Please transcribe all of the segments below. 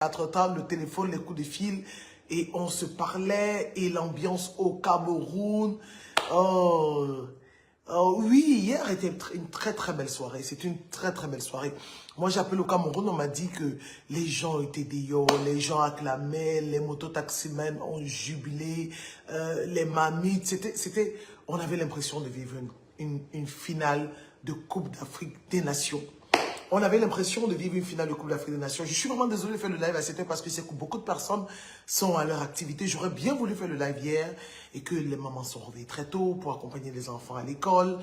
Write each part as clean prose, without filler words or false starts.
Entre-temps, le téléphone, les coups de fil, et on se parlait, et l'ambiance au Cameroun. Oh, oui, hier était une très très belle soirée. C'était une très très belle soirée. Moi, j'ai appelé au Cameroun, on m'a dit que les gens étaient déo, les gens acclamaient, les mototaximens ont jubilé, les mamites, on avait l'impression de vivre une finale de Coupe d'Afrique des Nations. On avait l'impression de vivre une finale de Coupe d'Afrique des Nations. Je suis vraiment désolé de faire le live à cette heure parce que c'est que beaucoup de personnes sont à leur activité. J'aurais bien voulu faire le live hier et que les mamans sont réveillées très tôt pour accompagner les enfants à l'école.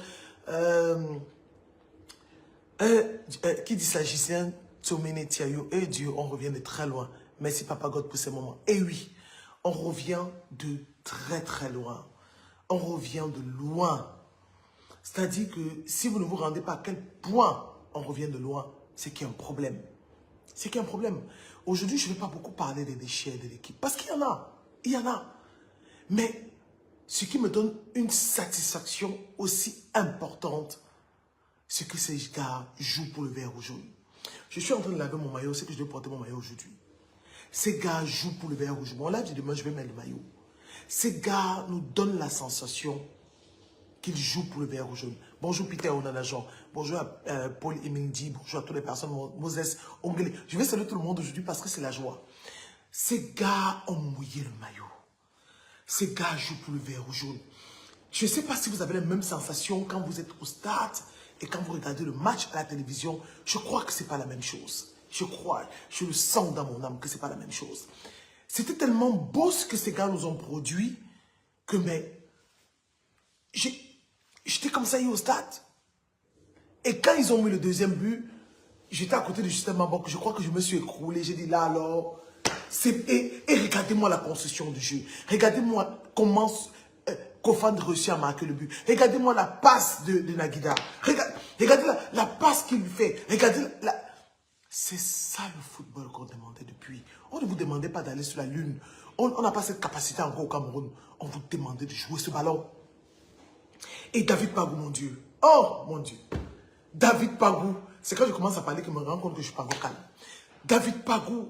Qui dit ça, Gisèle Tsomene Tiayo? Eh Dieu, on revient de très loin. Merci Papa God pour ces moments. Et oui, on revient de très très loin. On revient de loin. C'est-à-dire que si vous ne vous rendez pas à quel point on revient de loin, c'est qu'il y a un problème. C'est qu'il y a un problème. Aujourd'hui, je ne vais pas beaucoup parler des déchets de l'équipe. Parce qu'il y en a. Il y en a. Mais ce qui me donne une satisfaction aussi importante, c'est que ces gars jouent pour le vert aujourd'hui. Je suis en train de laver mon maillot, c'est que je dois porter mon maillot aujourd'hui. Ces gars jouent pour le vert rouge. Bon, là, demain, je vais mettre le maillot. Ces gars nous donnent la sensation qu'ils jouent pour le vert rouge. Bonjour Peter Onanajon. Bonjour à Paul Emindi. Bonjour à toutes les personnes. Moses Ongele. Je vais saluer tout le monde aujourd'hui parce que c'est la joie. Ces gars ont mouillé le maillot. Ces gars jouent pour le vert rouge. Je ne sais pas si vous avez la même sensation quand vous êtes au stade et quand vous regardez le match à la télévision. Je crois que ce n'est pas la même chose. Je crois, je le sens dans mon âme que ce n'est pas la même chose. C'était tellement beau ce que ces gars nous ont produit que j'étais comme ça hier au stade. Et quand ils ont mis le deuxième but, j'étais à côté de Justin Mabok. Je crois que je me suis écroulé. J'ai dit là alors. Et regardez-moi la construction du jeu. Regardez-moi comment Kofan réussit à marquer le but. Regardez-moi la passe de Naguida. Regardez la passe qu'il fait. Regardez C'est ça le football qu'on demandait depuis. On ne vous demandait pas d'aller sur la lune. On n'a pas cette capacité encore au Cameroun. On vous demandait de jouer ce ballon. Et David Pagou, mon Dieu. Oh, mon Dieu. David Pagou. C'est quand je commence à parler que je me rends compte que je suis pas vocal. David Pagou.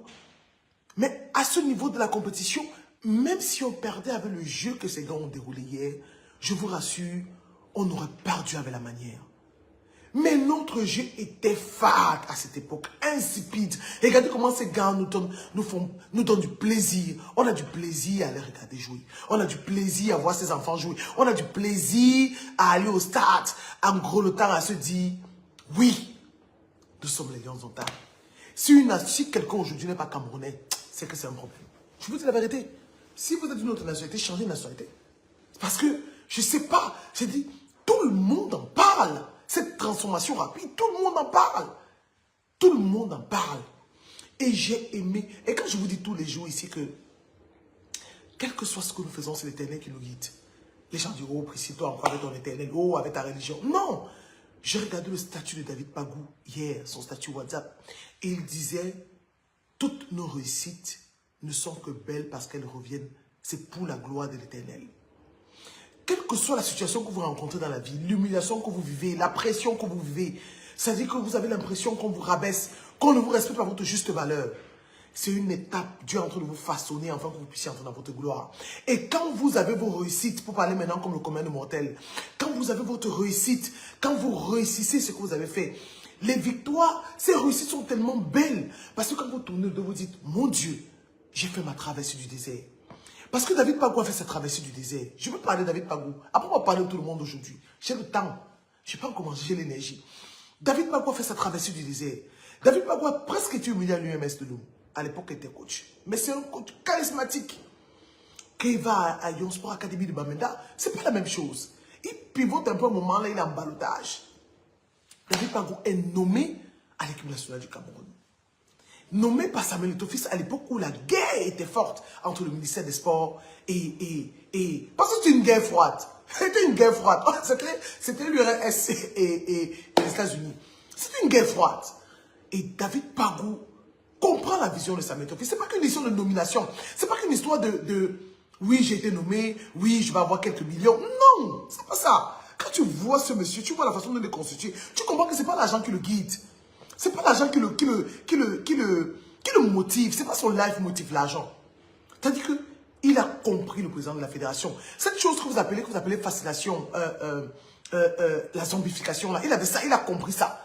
Mais à ce niveau de la compétition, même si on perdait avec le jeu que ces gars ont déroulé hier, je vous rassure, on aurait perdu avec la manière. Mais notre jeu était fade à cette époque, insipide. Regardez comment ces gars nous donnent du plaisir. On a du plaisir à les regarder jouer. On a du plaisir à voir ces enfants jouer. On a du plaisir à aller au stade. En gros, le temps à se dire, oui, nous sommes les lions d'Ontario. Si quelqu'un aujourd'hui n'est pas camerounais, c'est que c'est un problème. Je vous dis la vérité. Si vous êtes d'une autre nationalité, changez de nationalité. Parce que, je ne sais pas, j'ai dit, tout le monde en parle. Cette transformation rapide, tout le monde en parle. Tout le monde en parle. Et j'ai aimé. Et quand je vous dis tous les jours ici que, quel que soit ce que nous faisons, c'est l'Éternel qui nous guide. Les gens disent, oh, précise-toi encore avec ton Éternel, oh, avec ta religion. Non. J'ai regardé le statut de David Pagou hier, son statut WhatsApp. Et il disait, toutes nos réussites ne sont que belles parce qu'elles reviennent. C'est pour la gloire de l'Éternel. Quelle que soit la situation que vous rencontrez dans la vie, l'humiliation que vous vivez, la pression que vous vivez, c'est-à-dire que vous avez l'impression qu'on vous rabaisse, qu'on ne vous respecte pas à votre juste valeur. C'est une étape, Dieu est en train de vous façonner afin que vous puissiez entrer dans votre gloire. Et quand vous avez vos réussites, pour parler maintenant comme le commun de mortel, quand vous avez votre réussite, quand vous réussissez ce que vous avez fait, les victoires, ces réussites sont tellement belles. Parce que quand vous tournez le dos, vous dites, mon Dieu, j'ai fait ma traversée du désert. Parce que David Pagou a fait sa traversée du désert. Je veux parler de David Pagou. Après, on va parler de tout le monde aujourd'hui. J'ai le temps. Je n'ai pas encore mangé, j'ai l'énergie. David Pagou a fait sa traversée du désert. David Pagou a presque été humilié à l'UMS de l'eau. À l'époque, il était coach. Mais c'est un coach charismatique. Quand il va à Lyon Sport Academy de Bamenda, ce n'est pas la même chose. Il pivote un peu un moment, là, il est en ballottage. David Pagou est nommé à l'équipe nationale du Cameroun. Nommé par Samuel Eto'o-Fils à l'époque où la guerre était forte entre le ministère des Sports et parce que c'était une guerre froide. C'était une guerre froide. C'était l'URSS et les États-Unis. C'était une guerre froide. Et David Pagou comprend la vision de Samuel Eto'o-Fils. Ce n'est pas qu'une histoire de nomination. Ce n'est pas qu'une histoire de oui, j'ai été nommé, oui, je vais avoir quelques millions. Non, c'est pas ça. Quand tu vois ce monsieur, tu vois la façon dont il est constitué, tu comprends que ce n'est pas l'argent qui le guide. C'est pas l'argent qui le Qui le motive? Ce n'est pas son life motive l'argent. C'est-à-dire qu'il a compris, le président de la fédération. Cette chose que vous appelez fascination, la zombification, là, il avait ça, il a compris ça.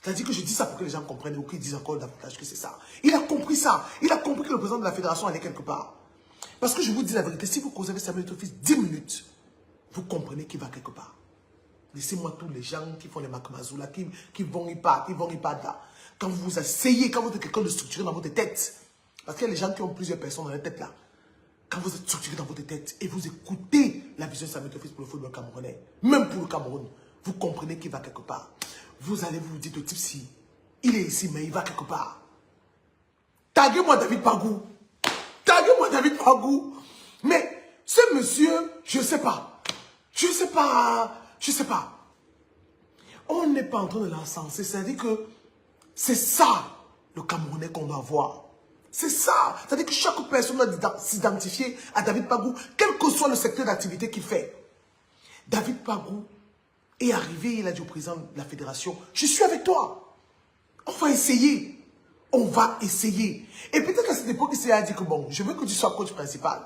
C'est-à-dire que je dis ça pour que les gens comprennent ou qu'ils disent encore davantage que c'est ça. Il a compris ça. Il a compris que le président de la fédération allait quelque part. Parce que je vous dis la vérité, si vous causez avec Samuel Eto'o-Fils 10 minutes, vous comprenez qu'il va quelque part. Laissez-moi tous les gens qui font les makmazoula, qui vont y pas, là. Quand vous vous asseyez, quand vous êtes quelqu'un de structuré dans votre tête, parce qu'il y a les gens qui ont plusieurs personnes dans leur tête là. Quand vous êtes structuré dans votre tête et vous écoutez la vision de Samuel Eto'o-Fils pour le football camerounais, même pour le Cameroun, vous comprenez qu'il va quelque part. Vous allez vous dire, le type si, il est ici, mais il va quelque part. Taguez-moi David Pagou. Taguez-moi David Pagou. Mais ce monsieur, je ne sais pas. Je ne sais pas. Je ne sais pas. On n'est pas en train de l'encenser. C'est-à-dire que c'est ça le Camerounais qu'on doit voir. C'est ça. C'est-à-dire que chaque personne doit s'identifier à David Pagou, quel que soit le secteur d'activité qu'il fait. David Pagou est arrivé, il a dit au président de la fédération, je suis avec toi. On va essayer. On va essayer. Et peut-être qu'à cette époque, il s'est dit que bon, je veux que tu sois coach principal.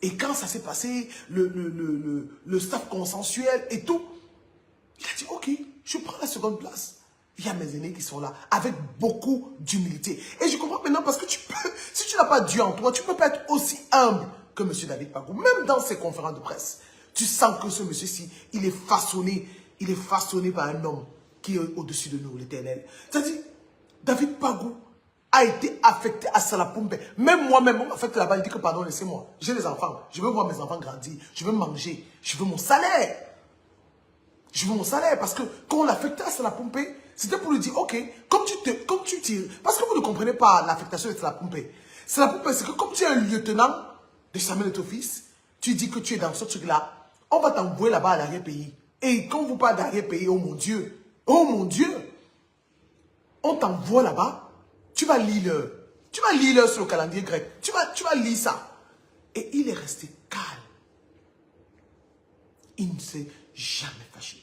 Et quand ça s'est passé, le staff consensuel et tout, il a dit, ok, je prends la seconde place. Il y a mes aînés qui sont là, avec beaucoup d'humilité. Et je comprends maintenant parce que tu peux, si tu n'as pas Dieu en toi, tu ne peux pas être aussi humble que M. David Pagou. Même dans ses conférences de presse, tu sens que ce monsieur-ci, il est façonné par un homme qui est au-dessus de nous, l'Éternel. C'est-à-dire, David Pagou a été affecté à Salapumpe. Même moi-même, on m'a affecté là-bas, il dit que pardon, laissez-moi. J'ai des enfants, je veux voir mes enfants grandir, je veux manger, je veux mon salaire. Je veux mon salaire parce que quand on l'affectait à Salapumpe, c'était pour lui dire, ok, comme tu tires, parce que vous ne comprenez pas l'affectation de Salapumpe. Salapumpe, c'est que comme tu es un lieutenant de Samuel Eto'o-Fils, tu dis que tu es dans ce truc-là, on va t'envoyer là-bas à l'arrière-pays. Et quand vous parlez d'arrière-pays, oh mon Dieu, on t'envoie là-bas, tu vas lire l'heure sur le calendrier grec, tu vas lire ça. Et il est resté calme. Il ne s'est jamais fâché.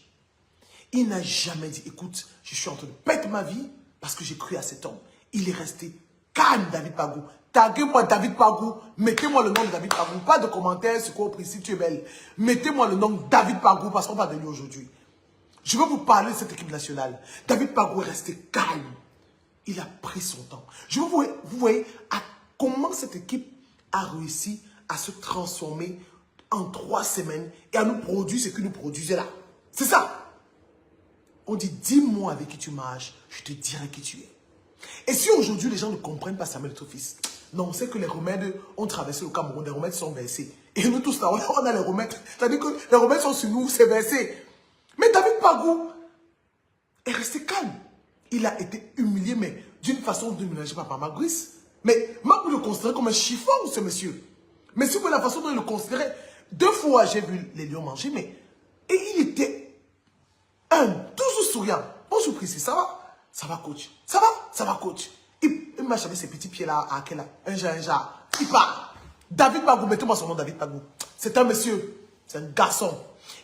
Il n'a jamais dit, écoute, je suis en train de perdre ma vie parce que j'ai cru à cet homme. Il est resté calme, David Pagou. Taguez-moi David Pagou. Mettez-moi le nom de David Pagou. Pas de commentaires sur quoi au principe tu es belle. Mettez-moi le nom de David Pagou parce qu'on va de lui aujourd'hui. Je veux vous parler de cette équipe nationale. David Pagou est resté calme. Il a pris son temps. Vous voyez comment cette équipe a réussi à se transformer en 3 semaines et à nous produire ce que nous produisait là. C'est ça. On dit, dis-moi avec qui tu marches, je te dirai qui tu es. Et si aujourd'hui les gens ne comprennent pas Samuel Eto'o-Fils, non, on sait que les remèdes ont traversé le Cameroun, les remèdes sont versés. Et nous tous là, on a les remèdes. C'est-à-dire que les remèdes sont sur nous, c'est versé. Mais David Pagou est resté calme. Il a été humilié, mais d'une façon de mélanger par Papa Brice. Mais moi, vous le considérez comme un chiffon, ce monsieur. Mais si vous voyez la façon dont il le considérait, 2 fois j'ai vu les lions manger, mais et il était toujours souriant. Bonjour, Priscille, ça va? Ça va, coach. Ça va? Ça va, coach. Il m'a avec ses petits pieds là, à quel là? Un jar. Il part. David Pagou, mettez-moi son nom, David Pagou. C'est un monsieur. C'est un garçon.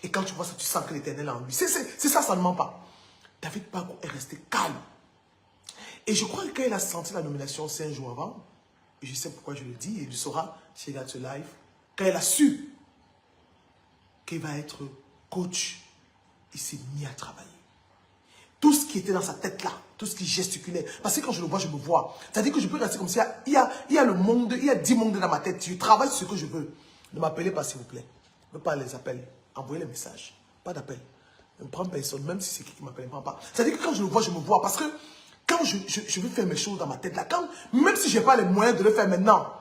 Et quand tu vois ça, tu sens que l'Éternel est en lui. C'est ça, ça ne ment pas. David Pagou est resté calme. Et je crois que quand il a senti la nomination 5 jours avant, et je sais pourquoi je le dis, et il le saura chez Regarde ce live, quand il a su qu'il va être coach, il s'est mis à travailler. Tout ce qui était dans sa tête là, tout ce qui gesticulait, parce que quand je le vois, je me vois. C'est-à-dire que je peux rester comme si il y a le monde, il y a 10 mondes dans ma tête. Je travaille sur ce que je veux. Ne m'appelez pas s'il vous plaît. Ne pas les appels. Envoyez les messages. Pas d'appel. Ne prends personne, même si c'est qui m'appelle, ne prends pas. C'est-à-dire que quand je le vois, je me vois. Parce que quand je veux faire mes choses dans ma tête là, même si je n'ai pas les moyens de le faire maintenant,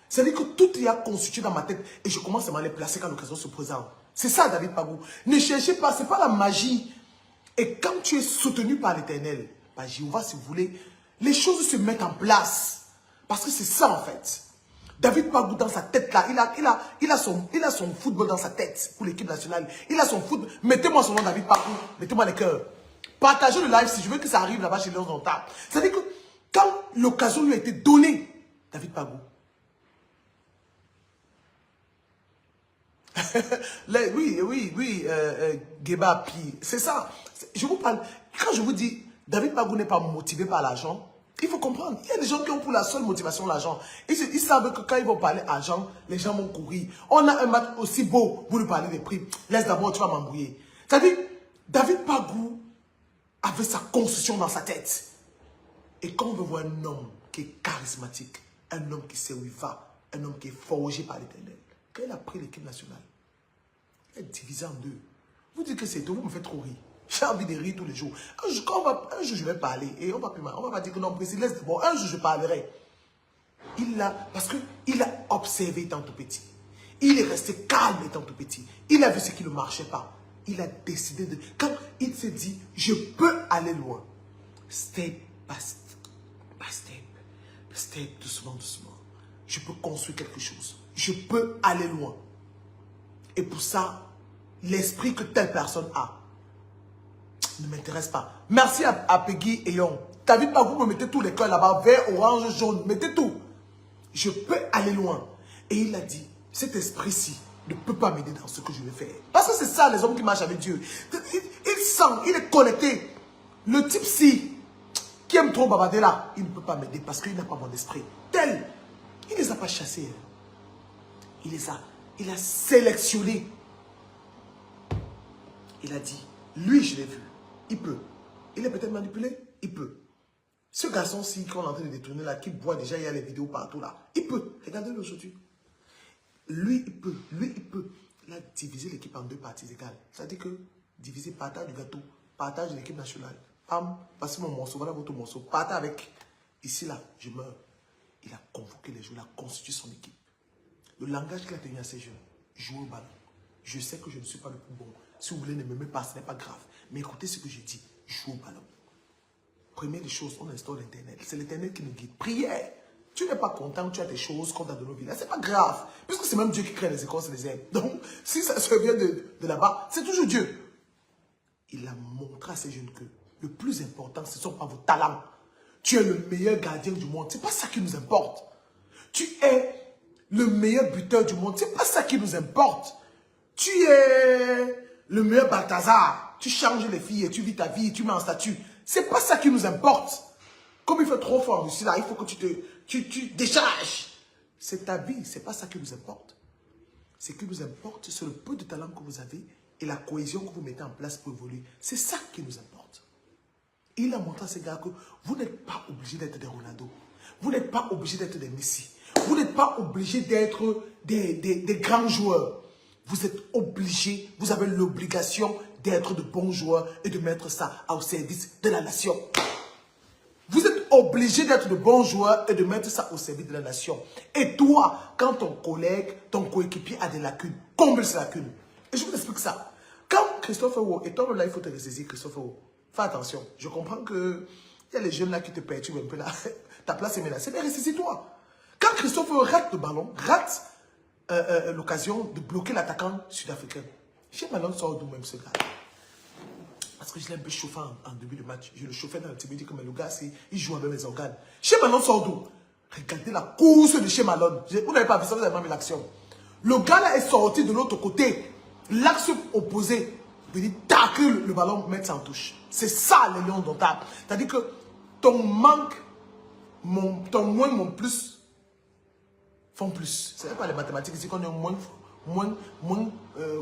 c'est-à-dire que tout est à constituer dans ma tête et je commence à m'en les placer quand l'occasion se présente. C'est ça, David Pagou. Ne cherchez pas, ce n'est pas la magie. Et quand tu es soutenu par l'Éternel, par Jéhovah, si vous voulez, les choses se mettent en place. Parce que c'est ça, en fait. David Pagou, dans sa tête, là, il a son football dans sa tête pour l'équipe nationale. Il a son football. Mettez-moi son nom, David Pagou. Mettez-moi les cœurs. Partagez le live si je veux que ça arrive là-bas chez les gens. C'est-à-dire que quand l'occasion lui a été donnée, David Pagou, oui, Geba Pi, c'est ça. Je vous parle, quand je vous dis, David Pagou n'est pas motivé par l'argent, Il faut comprendre. Il y a des gens qui ont pour la seule motivation l'argent. Ils savent que quand ils vont parler argent, les gens vont courir. On a un match aussi beau pour lui parler des prix. Laisse d'abord, tu vas m'embrouiller. C'est-à-dire, David Pagou avait sa construction dans sa tête. Et quand on veut voir un homme qui est charismatique, un homme qui sait où il va, un homme qui est forgé par l'Éternel, quand il a pris l'équipe nationale, il est divisé en deux. Vous dites que c'est tout, vous me faites trop rire. J'ai envie de rire tous les jours. Un jour, je vais parler et on va pas dire que non, président, laisse bon, un jour, je parlerai. Parce qu'il a observé étant tout petit. Il est resté calme étant tout petit. Il a vu ce qui ne marchait pas. Il a décidé de... Quand il s'est dit, je peux aller loin. Step by step, doucement, doucement. Je peux construire quelque chose. Je peux aller loin. Et pour ça, l'esprit que telle personne a ne m'intéresse pas. Merci à Peggy et Young. David Pagou me mettez tous les cœurs là-bas, vert, orange, jaune, mettez tout. Je peux aller loin. Et il a dit, cet esprit-ci ne peut pas m'aider dans ce que je vais faire. Parce que c'est ça les hommes qui marchent avec Dieu. Il sent, il est connecté. Le type-ci, qui aime trop babader là, il ne peut pas m'aider parce qu'il n'a pas mon esprit. Tel, il ne les a pas chassés. Il a sélectionné. Il a dit, lui je l'ai vu, il peut. Il est peut-être manipulé, il peut. Ce garçon-ci qu'on est en train de détourner là, qui boit déjà, il y a les vidéos partout là, il peut. Regardez-le aujourd'hui. Lui, il peut. Lui, il peut. Il a divisé l'équipe en deux parties égales. C'est-à-dire que diviser, partage du gâteau, partage de l'équipe nationale. Pam, passez mon morceau, voilà votre morceau. Partez avec. Ici, là, je meurs. Il a convoqué les joueurs, il a constitué son équipe. Le langage qu'il a tenu à ces jeunes, jouer au ballon. Je sais que je ne suis pas le plus bon. Si vous voulez ne m'aimer pas, ce n'est pas grave. Mais écoutez ce que je dis, jouer au ballon. Première des choses, on instaure l'Internet. C'est l'Internet qui nous guide. Prière. Tu n'es pas content, tu as des choses qu'on t'a donné au village. C'est pas grave. Puisque c'est même Dieu qui crée les écorces et les herbes. Donc, si ça se vient de là-bas, c'est toujours Dieu. Il a montré à ces jeunes que le plus important, ce ne sont pas vos talents. Tu es le meilleur gardien du monde. Ce n'est pas ça qui nous importe. Tu es le meilleur buteur du monde. Ce n'est pas ça qui nous importe. Tu es le meilleur Balthazar. Tu changes les filles et tu vis ta vie et tu mets en statut. Ce n'est pas ça qui nous importe. Comme il fait trop fort ici, là, il faut que tu décharges. C'est ta vie, ce n'est pas ça qui nous importe. Ce qui nous importe, c'est le peu de talent que vous avez et la cohésion que vous mettez en place pour évoluer. C'est ça qui nous importe. Il a montré à ces gars que vous n'êtes pas obligés d'être des Ronaldo. Vous n'êtes pas obligés d'être des Messi. Vous n'êtes pas obligés d'être des grands joueurs. Vous êtes obligés, vous avez l'obligation d'être de bons joueurs et de mettre ça au service de la nation. Vous êtes obligé d'être de bons joueurs et de mettre ça au service de la nation. Et toi, quand ton collègue, ton coéquipier a des lacunes, comble ces lacunes. Et je vous explique ça. Quand Christopher Wo, et toi là, il faut te ressaisir, Christopher Wo. Fais attention. Je comprends que il y a les jeunes là qui te perturbent un peu là. Ta place est menacée, mais ressaisis-toi. Quand Christopher Wo rate le ballon, rate l'occasion de bloquer l'attaquant sud-africain. Chez Malone sort d'où même ce gars. Parce que je l'ai un peu chauffé en début de match. Je le chauffais dans le team, il dit que le gars, il joue avec mes organes. Chez Malone sort d'où? Regardez la course de chez Malone. Vous n'avez pas vu ça, vous n'avez pas vu l'action. Le gars là est sorti de l'autre côté. L'axe opposé. Il dit tacle le ballon, mettre ça en touche. C'est ça les lions domptables. C'est-à-dire que ton manque, ton moins, mon plus, font plus. Ce n'est pas les mathématiques ici qu'on est moins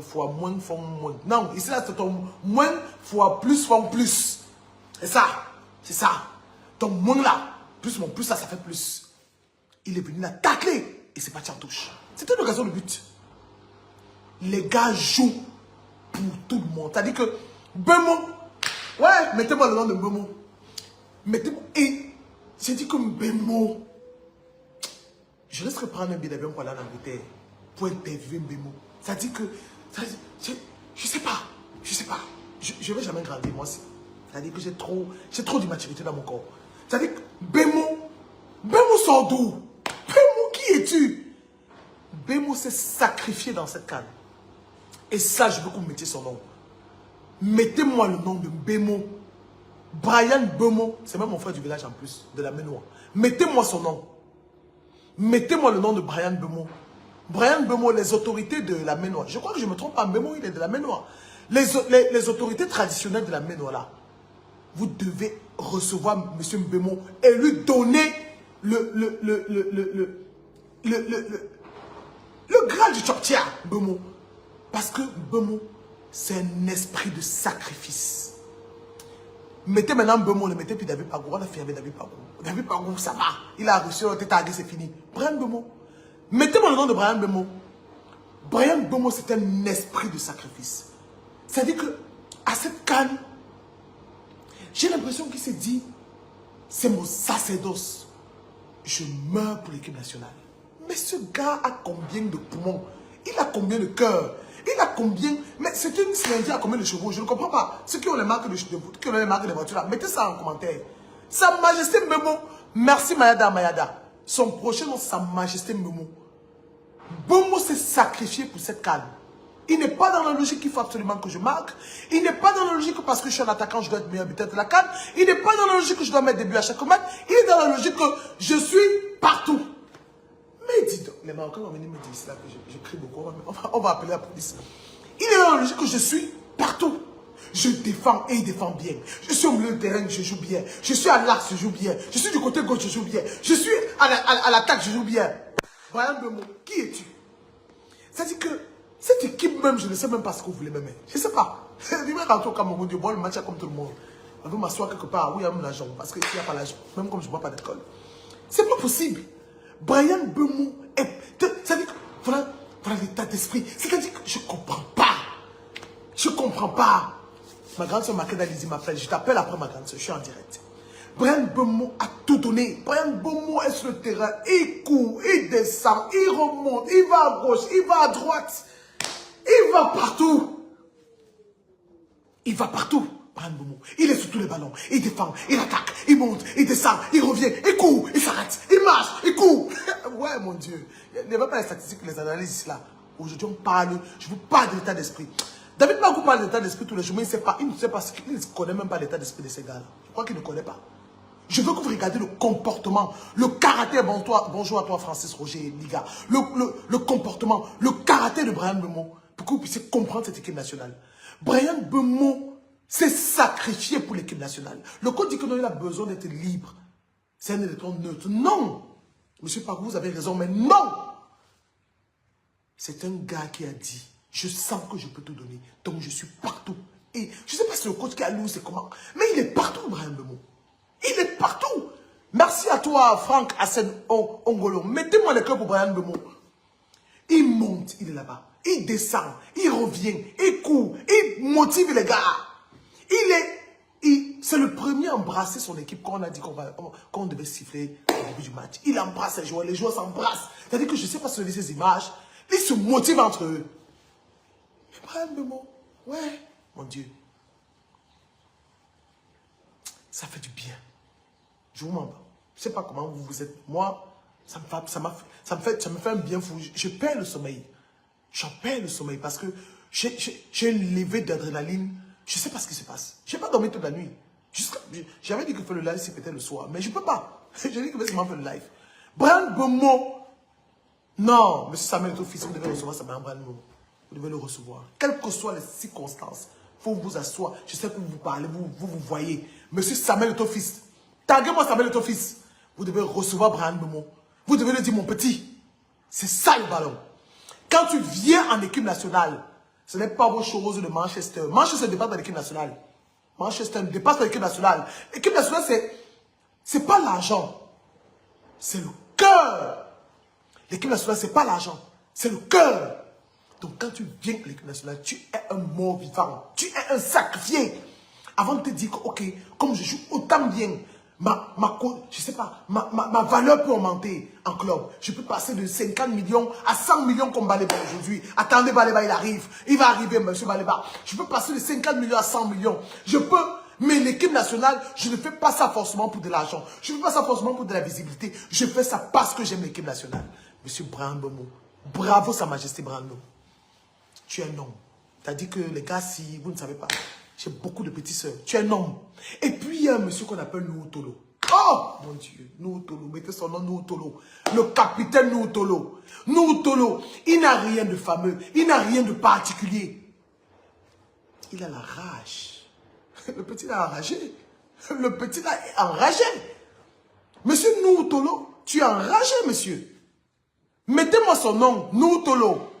fois moins font moins. Non, ici là c'est ton moins fois plus font plus. C'est ça. C'est ça. Ton moins là, plus mon plus là, ça fait plus. Il est venu la tacler et c'est parti en touche. C'était une occasion de but. Les gars jouent pour tout le monde. C'est-à-dire que Bemo, ouais, mettez-moi le nom de Bemo. Mettez-moi. Et j'ai dit que Bemo, je laisserai prendre un billet d'avion pour aller en Angleterre pour interviewer Bemo. C'est-à-dire que, je sais pas, je vais jamais grandir moi aussi. C'est-à-dire que j'ai trop d'immaturité dans mon corps. C'est-à-dire que Bemo sort d'où? Bemo, qui es-tu? Bemo s'est sacrifié dans cette canne. Et ça, je veux que vous mettiez son nom. Mettez-moi le nom de Bemo. Brian Bemo, c'est même mon frère du village en plus, de la Ménois. Mettez-moi son nom. Mettez-moi le nom de Brian Bemo. Brian Bemo, les autorités de la Ménois. Je crois que je ne me trompe pas, Bemo, il est de la Ménois. Les autorités traditionnelles de la Ménois, là, vous devez recevoir M. Mbemmo et lui donner le grade du Tchoptia, Mbemmo. Parce que Mbemmo, c'est un esprit de sacrifice. Mettez maintenant Mbemmo, ne mettez plus David Pagou. On a fait avec David Pagou. David Pagou, ça va. Il a reçu, on était tagué, c'est fini. Brian Mbemmo. Mettez-moi le nom de Brian Mbemmo. Brian Mbemmo, c'est un esprit de sacrifice. C'est-à-dire que, à cette canne, j'ai l'impression qu'il s'est dit, c'est mon sacerdoce. Je meurs pour l'équipe nationale. Mais ce gars a combien de poumons? Il a combien de cœurs? Il a combien? Mais c'est une cylindrée à combien de chevaux? Je ne comprends pas. Ceux qui ont les marques de voitures là, mettez ça en commentaire. Sa Majesté Mbemmo. Merci Mayada. Son prochain nom, Sa Majesté Mbemmo. Mbemmo s'est sacrifié pour cette canne. Il n'est pas dans la logique qu'il faut absolument que je marque. Il n'est pas dans la logique que parce que je suis un attaquant, je dois être meilleur buteur de la canne. Il n'est pas dans la logique que je dois mettre des buts à chaque match. Il est dans la logique que je suis partout. Mais dis donc, les Marocains vont venir me dire là que je crie beaucoup. On va appeler la police. Il est dans la logique que je suis partout. Je défends et il défend bien. Je suis au milieu de terrain, je joue bien. Je suis à l'axe, je joue bien. Je suis du côté gauche, je joue bien. Je suis à l'attaque, je joue bien. Brian Mbemmo, qui es-tu? C'est-à-dire que cette équipe même, je ne sais même pas ce que vous voulez m'aimer. Je ne sais pas. Je vais rentrer au Cameroun, je bois le match comme tout le monde. Je vais m'asseoir quelque part où il y a l'argent. Parce qu'il n'y a pas l'argent. Même comme je ne bois pas d'alcool. C'est pas possible. Brian Mbemmo est... C'est-à-dire que voilà l'état d'esprit. C'est-à-dire que je ne comprends pas. Je ne comprends pas. Ma grande soeur Makeda Lizzie m'appelle. Je t'appelle après ma grande soeur. Je suis en direct. Brian Mbemmo a tout donné. Brian Mbemmo est sur le terrain. Il court, il descend, il remonte, il va à gauche, il va à droite. Il va partout. Il va partout. Brian Mbemmo. Il est sur tous les ballons. Il défend, il attaque, il monte, il descend, il revient, il court, il s'arrête, il marche, il court. Ouais, mon Dieu. Il n'y a pas les statistiques, les analyses ici là. Aujourd'hui, on parle, je vous parle de l'état d'esprit. David Pagou parle de l'état d'esprit tous les jours, mais il ne sait pas ce qu'il ne connaît même pas l'état d'esprit de ces gars-là. Je crois qu'il ne connaît pas. Je veux que vous regardiez le comportement, le caractère, bonjour à toi Francis Roger Liga, le comportement, le caractère de Brian Mbemmo, pour que vous puissiez comprendre cette équipe nationale. Brian Mbemmo s'est sacrifié pour l'équipe nationale. Le code dit que il a besoin d'être libre. C'est un électron neutre. Non! Monsieur Pagou, vous avez raison, mais non! C'est un gars qui a dit, je sens que je peux tout donner, donc je suis partout. Et je ne sais pas si le coach qui a loué, c'est comment, mais il est partout, Brian Mbemmo. Il est partout. Merci à toi, Franck Hassen Ongolo. Mettez-moi le cœur pour Brian Mbemmo. Il monte, il est là-bas. Il descend, il revient, il court, il motive les gars. C'est le premier à embrasser son équipe quand on a dit qu'on devait siffler au début du match. Il embrasse les joueurs s'embrassent. C'est-à-dire que je ne sais pas si vous avez ces images. Ils se motivent entre eux. Mais Brian Mbemmo, ouais, mon Dieu. Ça fait du bien. Je vous mens pas. Je ne sais pas comment vous êtes. Moi, ça me fait un bien fou. Je perds le sommeil. J'en perds le sommeil parce que j'ai une levée d'adrénaline. Je ne sais pas ce qui se passe. Je n'ai pas dormi toute la nuit. J'avais dit que faire le live, c'est peut-être le soir. Mais je ne peux pas. J'ai dit que c'est faire le live. Brian Mbemmo. Non, monsieur Samuel est fils, vous devez recevoir Brian Mbemmo. Vous devez le recevoir. Quelles que soient les circonstances, il faut vous asseoir. Je sais que vous parlez, vous voyez. Monsieur Samuel est fils. Taguez-moi Samuel est fils. Vous devez recevoir Brian Mbemmo. Vous devez le dire, mon petit. C'est ça le ballon. Quand tu viens en équipe nationale, ce n'est pas vos choses de Manchester. Manchester dépasse dans l'équipe nationale. Manchester dépasse dans l'équipe nationale. L'équipe nationale, c'est pas l'argent. C'est le cœur. L'équipe nationale, c'est pas l'argent. C'est le cœur. Donc quand tu viens à l'équipe nationale, tu es un mort vivant. Tu es un sacrifié. Avant de te dire que, ok, comme je joue autant bien, je sais pas, ma valeur peut augmenter en club. Je peux passer de 50 millions à 100 millions comme Baleba aujourd'hui. Attendez, Baleba, il arrive. Il va arriver, monsieur Baleba. Je peux passer de 50 millions à 100 millions. Je peux, mais l'équipe nationale, je ne fais pas ça forcément pour de l'argent. Je ne fais pas ça forcément pour de la visibilité. Je fais ça parce que j'aime l'équipe nationale. Monsieur Brian Mbemmo, bravo Sa Majesté Brian Mbemmo. Tu es un homme. Tu as dit que les gars, si vous ne savez pas, j'ai beaucoup de petites sœurs. Tu es un homme. Et puis, il y a un monsieur qu'on appelle Noutolo. Oh, mon Dieu. Noutolo. Mettez son nom, Noutolo. Le capitaine Noutolo. Noutolo. Il n'a rien de fameux. Il n'a rien de particulier. Il a la rage. Le petit, il a enragé. Le petit là est enragé. Monsieur Noutolo, tu es enragé, monsieur. Mettez-moi son nom, Noutolo.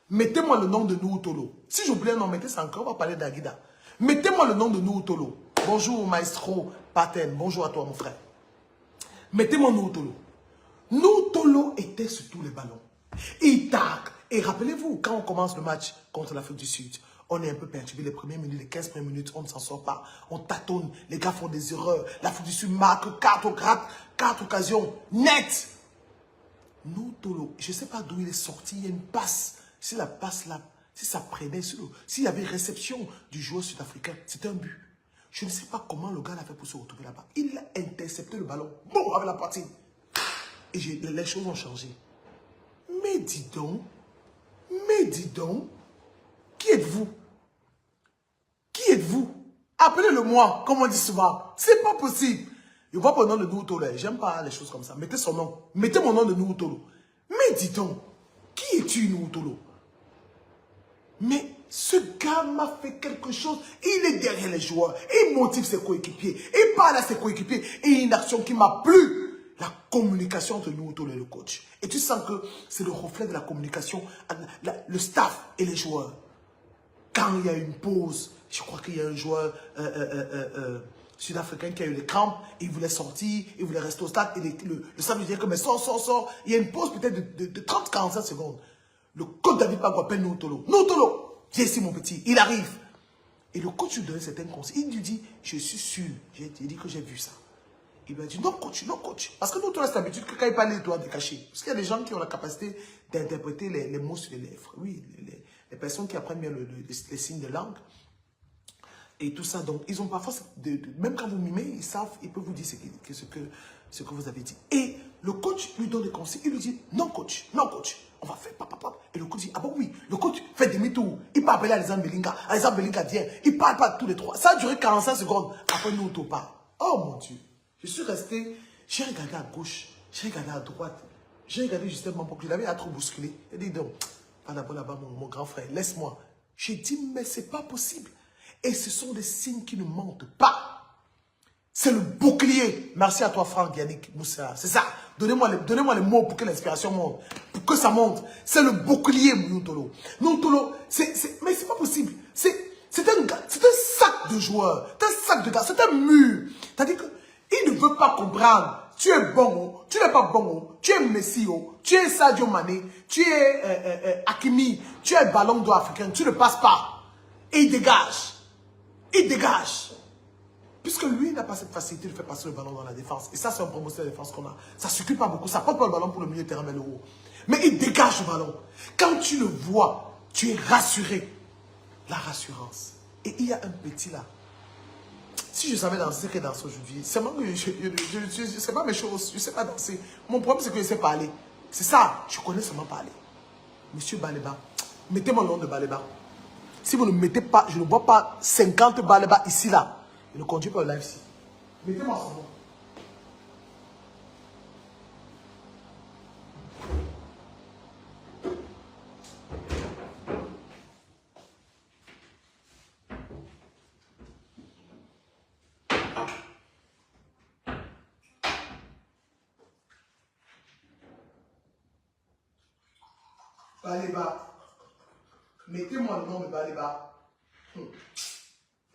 Mettez-moi le nom de Noutolo. Si j'oublie un nom, mettez ça encore, on va parler d'Aguida. Mettez-moi le nom de Noutolo. Bonjour, maestro Paten. Bonjour à toi, mon frère. Mettez-moi Noutolo. Noutolo était sur tous les ballons. Il tac. Et rappelez-vous, quand on commence le match contre l'Afrique du Sud, on est un peu perturbé les premières minutes, les 15 premières minutes, on ne s'en sort pas. On tâtonne, les gars font des erreurs. L'Afrique du Sud marque 4 occasions nettes. Noutolo, je ne sais pas d'où il est sorti, il y a une passe. Si la passe là, si ça prenait, s'il y avait réception du joueur sud-africain, c'était un but. Je ne sais pas comment le gars l'a fait pour se retrouver là-bas. Il a intercepté le ballon, bon, avec la partie. Et les choses ont changé. Mais dis donc, qui êtes-vous? Qui êtes-vous? Appelez-le moi, comme on dit souvent. C'est pas possible. Je vois pas le nom de Noutolo. J'aime pas les choses comme ça. Mettez son nom. Mettez mon nom de Noutolo. Mais dis donc, qui es-tu, Noutolo? Mais ce gars m'a fait quelque chose. Il est derrière les joueurs. Il motive ses coéquipiers. Il parle à ses coéquipiers. Et une action qui m'a plu. La communication entre Noutolo et le coach. Et tu sens que c'est le reflet de la communication. Le staff et les joueurs. Quand il y a une pause, je crois qu'il y a un joueur sud-africain qui a eu les crampes, il voulait sortir, il voulait rester au stade, et le staff lui disait que mais sors. Il y a une pause peut-être de 30-45 secondes. Le coach David Bagou appelle Noutolo. Noutolo, viens ici mon petit, il arrive. Et le coach lui donnait certains conseils. Il lui dit, je suis sûr, j'ai dit que j'ai vu ça. Il lui a dit, non coach. Parce que Noutolo a cette habitude que quand il parle, il doit décacher. Parce qu'il y a des gens qui ont la capacité d'interpréter les mots sur les lèvres. Oui, les personnes qui apprennent bien les signes de langue. Et tout ça, donc ils ont parfois, même quand vous mimez, ils savent, ils peuvent vous dire ce que vous avez dit. Et le coach lui donne des conseils, il lui dit, non coach, on va faire papa. Et le coach dit, ah bon oui, le coach fait demi-tour, il peut appeler Alexandre Belinga vient, il parle pas tous les trois. Ça a duré 45 secondes, après nous on part. Oh mon Dieu, je suis resté, j'ai regardé à gauche, j'ai regardé à droite, j'ai regardé justement pour que je l'avais à trop bousculé. Il dit donc, pas d'abord là-bas mon grand frère, laisse-moi. J'ai dit, mais c'est pas possible. Et ce sont des signes qui ne mentent pas. C'est le bouclier. Merci à toi, Franck, Yannick, Moussa. C'est ça. Donnez-moi les mots pour que l'inspiration monte. Pour que ça monte. C'est le bouclier, Noutolo. Noutolo, mais c'est pas possible. C'est un sac de joueurs. C'est un sac de gars. C'est un mur. C'est-à-dire qu'il ne veut pas comprendre. Tu es bon, tu n'es pas bon, tu es Messi, tu es Sadio Mané, tu es Hakimi, tu es ballon d'or africain, tu ne passes pas. Et il dégage. Il dégage. Puisque lui, il n'a pas cette facilité de faire passer le ballon dans la défense. Et ça, c'est un promotion de défense qu'on a. Ça ne circule pas beaucoup. Ça ne porte pas le ballon pour le milieu de terrain, mais le haut. Mais il dégage le ballon. Quand tu le vois, tu es rassuré. La rassurance. Et il y a un petit là. Si je savais danser, c'est que danser aujourd'hui. C'est moi que je ne sais pas mes choses. Je ne sais pas danser. Mon problème, c'est que je sais parler. C'est ça. Je connais seulement parler. Monsieur Baleba, mettez-moi le nom de Baleba. Si vous ne mettez pas, je ne vois pas 50 Baleba ici, là. Je ne conduis pas le live ici. Mettez-moi son nom. Baleba. Mettez-moi le nom de Baleba.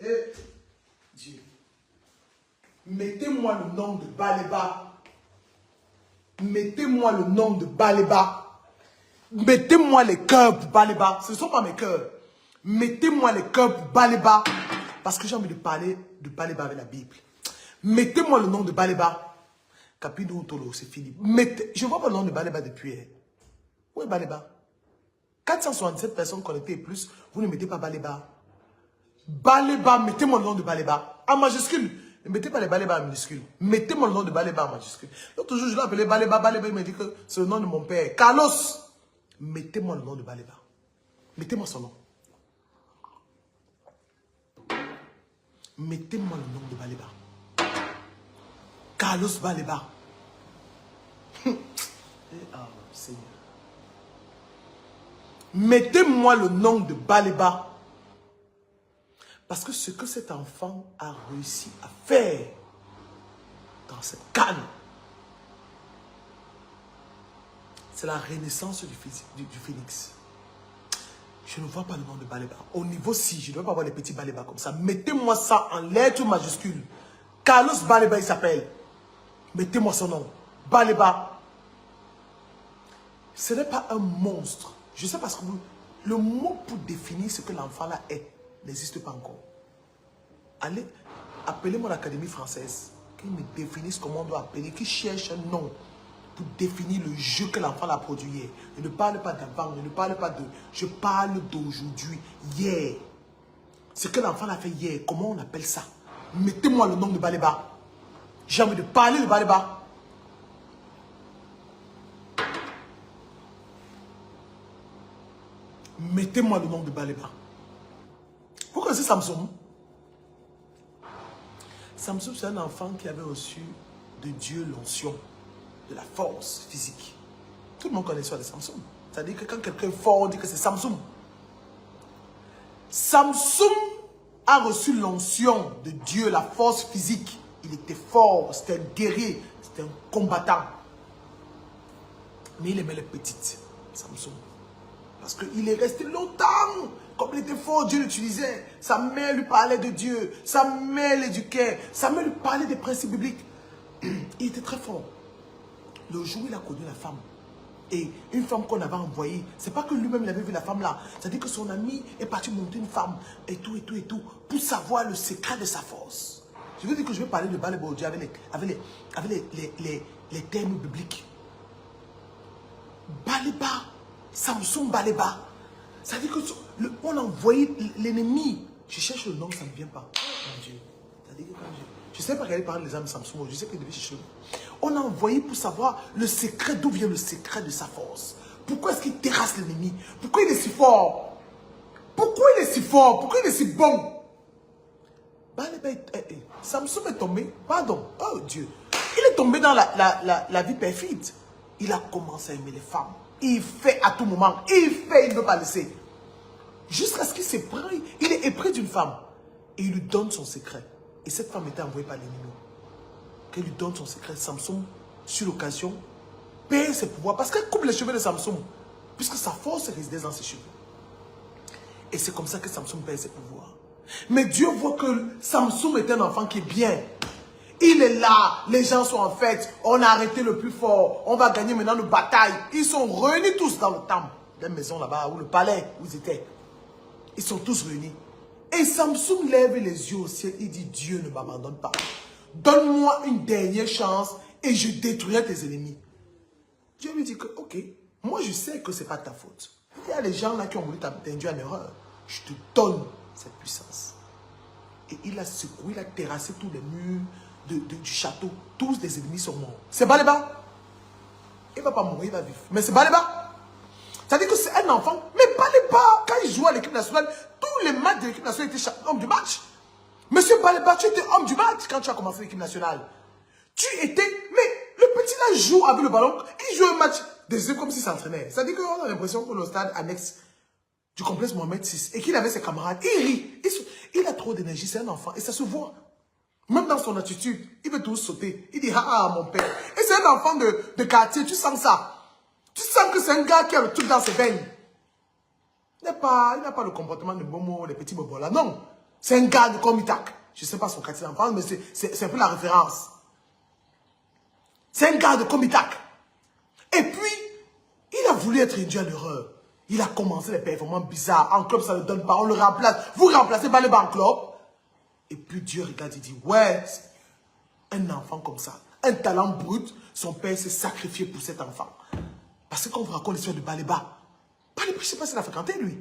Eh, Dieu. Mettez-moi le nom de Baleba. Mettez-moi le nom de Baleba. Mettez-moi les cœurs pour Baleba. Ce ne sont pas mes cœurs. Mettez-moi les cœurs pour Baleba. Parce que j'ai envie de parler de Baleba avec la Bible. Mettez-moi le nom de Baleba. Capino Tolo, c'est fini. Je ne vois pas le nom de Baleba depuis. Où est Baleba? 467 personnes connectées et plus, vous ne mettez pas Baleba. Baleba, mettez-moi le nom de Baleba en majuscule. Ne mettez pas les Baleba en minuscule. Mettez-moi le nom de Baleba en majuscule. L'autre jour, je l'ai appelé Baleba. Baleba, il m'a dit que c'est le nom de mon père. Carlos, mettez-moi le nom de Baleba. Mettez-moi son nom. Mettez-moi le nom de Baleba. Carlos Baleba. Seigneur. Mettez-moi le nom de Baleba. Parce que ce que cet enfant a réussi à faire dans cette canne, c'est la renaissance du phénix. Je ne vois pas le nom de Baleba. Au niveau 6, je ne veux pas voir les petits Baleba comme ça. Mettez-moi ça en lettres majuscules. Carlos Baleba, il s'appelle. Mettez-moi son nom. Baleba. Ce n'est pas un monstre. Je sais parce que le mot pour définir ce que l'enfant là est n'existe pas encore. Allez, appelez-moi l'Académie française. Qu'ils me définissent comment on doit appeler. Qu'ils cherchent un nom pour définir le jeu que l'enfant a produit. Je ne parle pas d'avant, je ne parle pas de... Je parle d'aujourd'hui, hier. Ce que l'enfant a fait hier, comment on appelle ça? Mettez-moi le nom de Baleba. J'ai envie de parler de Baleba. Mettez-moi le nom de Baleba. Vous connaissez Samson? Samson, c'est un enfant qui avait reçu de Dieu l'onction, de la force physique. Tout le monde connaît l'histoire de Samson. C'est-à-dire que quand quelqu'un est fort, on dit que c'est Samson. Samson a reçu l'onction de Dieu, la force physique. Il était fort, c'était un guerrier, c'était un combattant. Mais il aimait les petites, Samson. Parce qu'il est resté longtemps. Comme il était fort, Dieu l'utilisait. Sa mère lui parlait de Dieu. Sa mère l'éduquait. Sa mère lui parlait des principes bibliques. Il était très fort. Le jour où il a connu la femme, et une femme qu'on avait envoyée, c'est pas que lui-même il avait vu la femme là. C'est-à-dire que son ami est parti monter une femme et tout, pour savoir le secret de sa force. Je veux dire que je vais parler de Baleba avec les termes bibliques. Baleba, Samson Baleba. C'est-à-dire qu'on a envoyé l'ennemi. Je cherche le nom, ça ne vient pas. Mon Dieu. C'est-à-dire que je ne sais pas regarder par les âmes de Samson, je sais qu'il devait chercher. On a envoyé pour savoir le secret, d'où vient le secret de sa force. Pourquoi est-ce qu'il terrasse l'ennemi? Pourquoi il est si fort? Pourquoi il est si fort? Pourquoi il est si bon? Samson est tombé, pardon, oh Dieu. Il est tombé dans la vie perfide. Il a commencé à aimer les femmes. Il fait à tout moment. Il ne veut pas laisser. Jusqu'à ce qu'il se prenne, il est épris d'une femme. Et il lui donne son secret. Et cette femme était envoyée par l'ennemi. Qu'elle lui donne son secret. Samson, sur l'occasion, perd ses pouvoirs. Parce qu'elle coupe les cheveux de Samson. Puisque sa force résidait dans ses cheveux. Et c'est comme ça que Samson perd ses pouvoirs. Mais Dieu voit que Samson est un enfant qui est bien. Il est là, les gens sont en fête, on a arrêté le plus fort, on va gagner maintenant nos batailles. Ils sont réunis tous dans le temple, la maison là-bas, ou le palais où ils étaient. Ils sont tous réunis. Et Samson lève les yeux au ciel, il dit, Dieu ne m'abandonne pas. Donne-moi une dernière chance et je détruirai tes ennemis. Dieu lui dit que, ok, moi je sais que ce n'est pas ta faute. Il y a les gens là qui ont voulu t'induire en erreur. Je te donne cette puissance. Et il a secoué, il a terrassé tous les murs du château. Tous les ennemis sont morts. C'est Baleba. Il ne va pas mourir, il va vivre. Mais c'est Baleba. C'est-à-dire que c'est un enfant. Mais Baleba, quand il jouait à l'équipe nationale, tous les matchs de l'équipe nationale étaient homme du match. Monsieur Baleba, tu étais homme du match quand tu as commencé l'équipe nationale. Tu étais... Mais le petit là joue avec le ballon. Il joue un match des comme s'il s'entraînait. C'est-à-dire qu'on a l'impression que le stade annexe du complexe Mohamed VI et qu'il avait ses camarades. Il rit. Il a trop d'énergie, c'est un enfant. Et ça se voit. Même dans son attitude, il veut tout sauter. Il dit, ah, mon père. Et c'est un enfant de quartier, tu sens ça. Tu sens que c'est un gars qui a le truc dans ses veines. Il n'a pas le comportement de Momo, les petits bobos là. Non. C'est un gars de Comitak. Je ne sais pas son quartier d'enfance, mais c'est un peu la référence. C'est un gars de Comitak. Et puis, il a voulu être induit à l'erreur. Il a commencé les performances bizarres. En club, ça ne donne pas. On le remplace. Vous remplacez Baleba en club. Et puis Dieu regarde et dit, ouais, un enfant comme ça, un talent brut, son père s'est sacrifié pour cet enfant. Parce que quand on vous raconte l'histoire de Baleba, je ne sais pas s'il a fréquenté lui.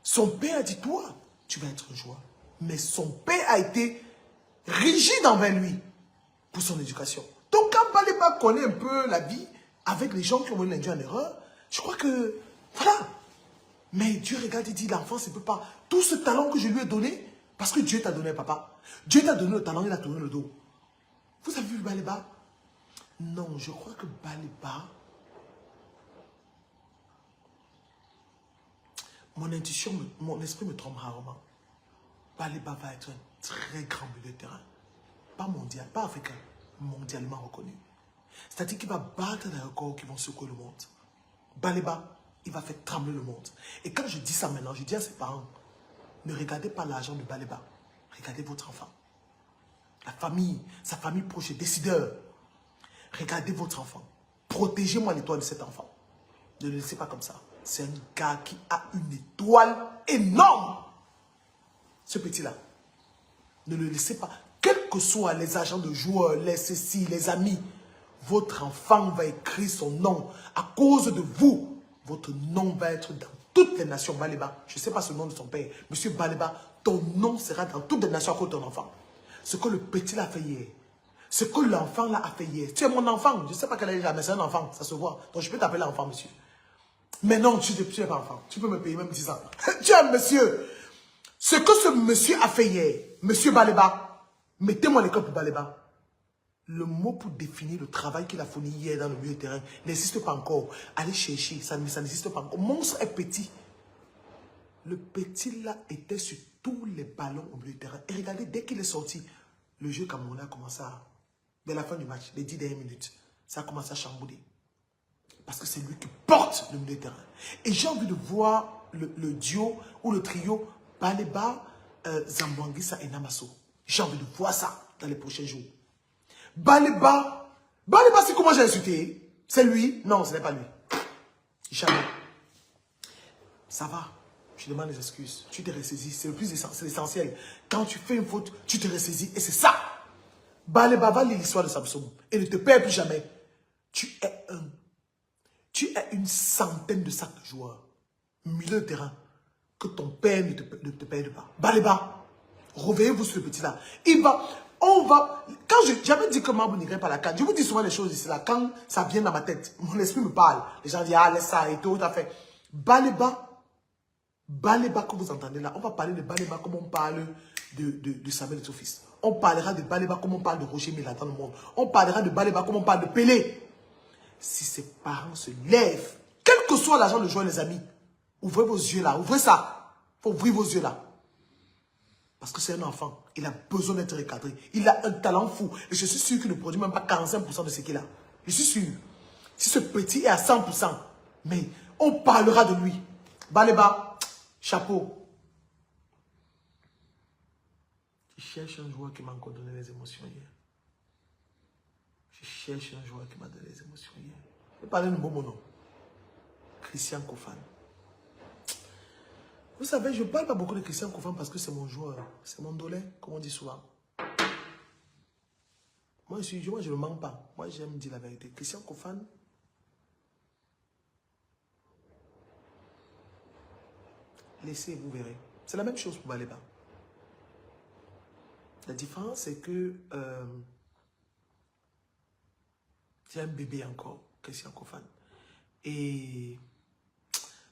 Son père a dit, toi, tu vas être un joueur. Mais son père a été rigide envers lui pour son éducation. Donc quand Baleba connaît un peu la vie avec les gens qui ont voulu l'induire en erreur, je crois que, voilà. Mais Dieu regarde et dit, l'enfant, ça ne peut pas. Tout ce talent que je lui ai donné, parce que Dieu t'a donné, papa. Dieu t'a donné le talent, il a tourné le dos. Vous avez vu Baleba? Non, je crois que Baleba... Mon intuition, mon esprit me trompe rarement. Baliba va être un très grand milieu de terrain. Pas mondial, pas africain, mondialement reconnu. C'est-à-dire qu'il va battre des records qui vont secouer le monde. Baliba, il va faire trembler le monde. Et quand je dis ça maintenant, je dis à ses parents, ne regardez pas l'argent de Baliba, regardez votre enfant. La famille, sa famille proche, les décideurs. Regardez votre enfant. Protégez-moi l'étoile de cet enfant. Ne le laissez pas comme ça. C'est un gars qui a une étoile énorme. Ce petit-là. Ne le laissez pas. Quels que soient les agents de joueurs, les ceci, les amis, votre enfant va écrire son nom. À cause de vous, votre nom va être dans toutes les nations. Baliba, je ne sais pas ce nom de son père. Monsieur Baliba, ton nom sera dans toutes les nations à cause de ton enfant. Ce que le petit l'a fait hier. Ce que l'enfant là a fait hier. Tu es mon enfant. Je ne sais pas quel âge il a, mais c'est un enfant. Ça se voit. Donc je peux t'appeler enfant, monsieur. Mais non, tu n'es pas enfant. Tu peux me payer même 10 ans. Tu es un monsieur. Ce que ce monsieur a fait hier, monsieur Baliba, mettez-moi les cops pour Baliba. Le mot pour définir le travail qu'il a fourni hier dans le milieu de terrain n'existe pas encore. Allez chercher, ça n'existe pas encore. Monstre est petit. Le petit là était sur tous les ballons au milieu de terrain. Et regardez, dès qu'il est sorti, le jeu camerounais a commencé à... Dès la fin du match, les 10 dernières minutes, ça a commencé à chambouler. Parce que c'est lui qui porte le milieu de terrain. Et j'ai envie de voir le duo ou le trio Baliba, Zambouanguissa et Namasso. J'ai envie de voir ça dans les prochains jours. Baliba, c'est comment j'ai insulté? C'est lui? Non, ce n'est pas lui. Jamais. Ça va. Je demande des excuses. Tu te ressaisis. C'est le plus essentiel. Quand tu fais une faute, tu te ressaisis. Et c'est ça. Baliba va lire l'histoire de Samson. Et ne te perds plus jamais. Tu es une centaine de sacs de joueurs. Milieu de terrain. Que ton père ne te perde pas. Baliba, réveillez-vous sur le petit-là. Quand j'avais dit que Mabou n'irait pas la canne, je vous dis souvent les choses ici là. Quand ça vient dans ma tête, mon esprit me parle. Les gens disent, ah, laisse ça et tout à fait. Baliba que vous entendez là, on va parler de Baliba comme on parle de Samuel et son fils. On parlera de Baliba comme on parle de Roger Mila dans le monde. On parlera de Baliba comme on parle de Pelé. Si ses parents se lèvent, quel que soit l'argent de jouer les amis, ouvrez vos yeux là, ouvrez ça. Il faut ouvrir vos yeux là. Parce que c'est un enfant, il a besoin d'être recadré. Il a un talent fou. Et je suis sûr qu'il ne produit même pas 45% de ce qu'il a. Je suis sûr. Si ce petit est à 100%, mais on parlera de lui. Baliba, chapeau. Je cherche un joueur qui m'a encore donné les émotions hier. Je cherche un joueur qui m'a donné les émotions hier. Je vais parler de mon nom. Christian Kofan. Vous savez, je ne parle pas beaucoup de Christian Kofan parce que c'est mon joueur. C'est mon dolé, comme on dit souvent. Moi, je ne mens pas. Moi, j'aime dire la vérité. Christian Kofan, laissez, vous verrez. C'est la même chose pour Baliba. La différence, c'est que j'ai un bébé encore, Christian Kofan. Et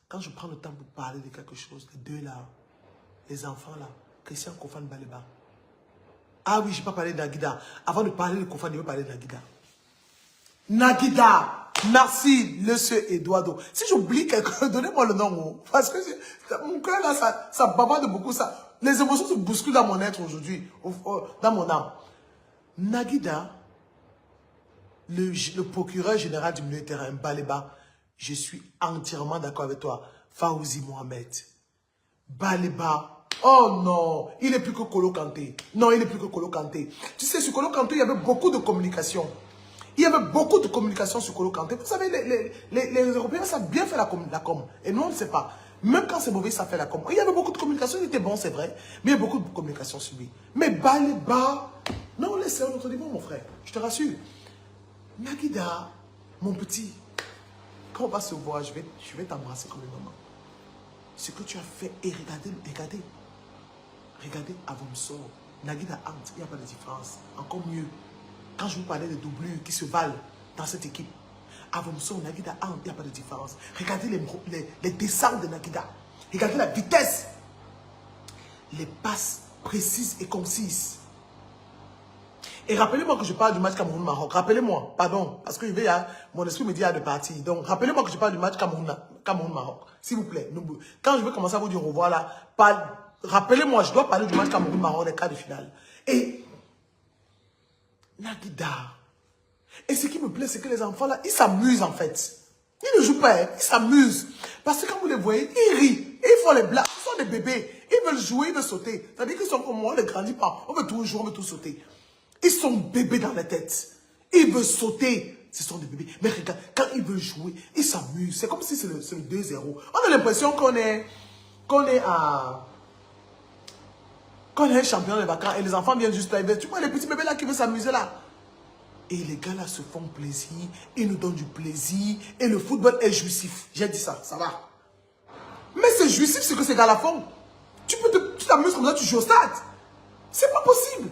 quand je prends le temps pour parler de quelque chose, les deux là, les enfants là, Christian Kofan, Baliba. Ah oui, je n'ai pas parlé de Nagida. Avant de parler de Kofan, je vais parler de Nagida. Nagida, merci, monsieur Eduardo. Si j'oublie quelqu'un, donnez-moi le nom. Parce que mon cœur là, ça bavarde beaucoup. Ça. Les émotions se bousculent dans mon être aujourd'hui, dans mon âme. Nagida, le procureur général du milieu de terrain, Baliba, je suis entièrement d'accord avec toi. Fawzi Mohamed. Baliba. Oh non, il n'est plus que Kolo Kanté. Non, il n'est plus que Kolo Kanté. Tu sais, sur Kolo Kanté, il y avait beaucoup de communication. Il y avait beaucoup de communication sur Kolo Kanté. Vous savez, les Européens savent bien faire la com. Et nous, on ne sait pas. Même quand c'est mauvais, ça fait la com. Il y avait beaucoup de communication. Il était bon, c'est vrai. Mais il y a beaucoup de communication sur lui. Mais Baliba. Non, laissez un autre niveau, mon frère. Je te rassure. Nagida, mon petit. Quand on va se voir, je vais t'embrasser comme une maman. Ce que tu as fait, et regardez, Avomsor, Nagida Ant, il n'y a pas de différence. Encore mieux, quand je vous parlais de doublures qui se valent dans cette équipe, Avomsor, Nagida Ant, il n'y a pas de différence. Regardez les descentes de Nagida. Regardez la vitesse. Les passes précises et concises. Et rappelez-moi que je parle du match Cameroun-Maroc. Rappelez-moi, pardon, parce que mon esprit me dit à de partir. Donc, rappelez-moi que je parle du match Cameroun-Maroc. S'il vous plaît. Quand je vais commencer à vous dire au revoir là, Rappelez-moi, je dois parler du match Cameroun-Maroc, les quarts de finale. Et Naguida. Et ce qui me plaît, c'est que les enfants là, ils s'amusent en fait. Ils ne jouent pas, hein, ils s'amusent. Parce que quand vous les voyez, ils rient. Ils font les blagues. Ils sont des bébés. Ils veulent jouer, ils veulent sauter. C'est-à-dire qu'ils sont comme moi, on ne grandit pas. On veut tout jouer, on veut tout sauter. Ils sont bébés dans la tête. Ils veulent sauter. Ce sont des bébés. Mais regarde, quand ils veulent jouer, ils s'amusent. C'est comme si c'est le 2-0. On a l'impression qu'on est un champion de vacances et les enfants viennent juste là. Tu vois les petits bébés là qui veulent s'amuser là. Et les gars là se font plaisir, ils nous donnent du plaisir. Et le football est jouissif. J'ai dit ça, ça va. Mais c'est jouissif ce que ces gars-là font. Tu t'amuses comme ça, tu joues au stade. C'est pas possible.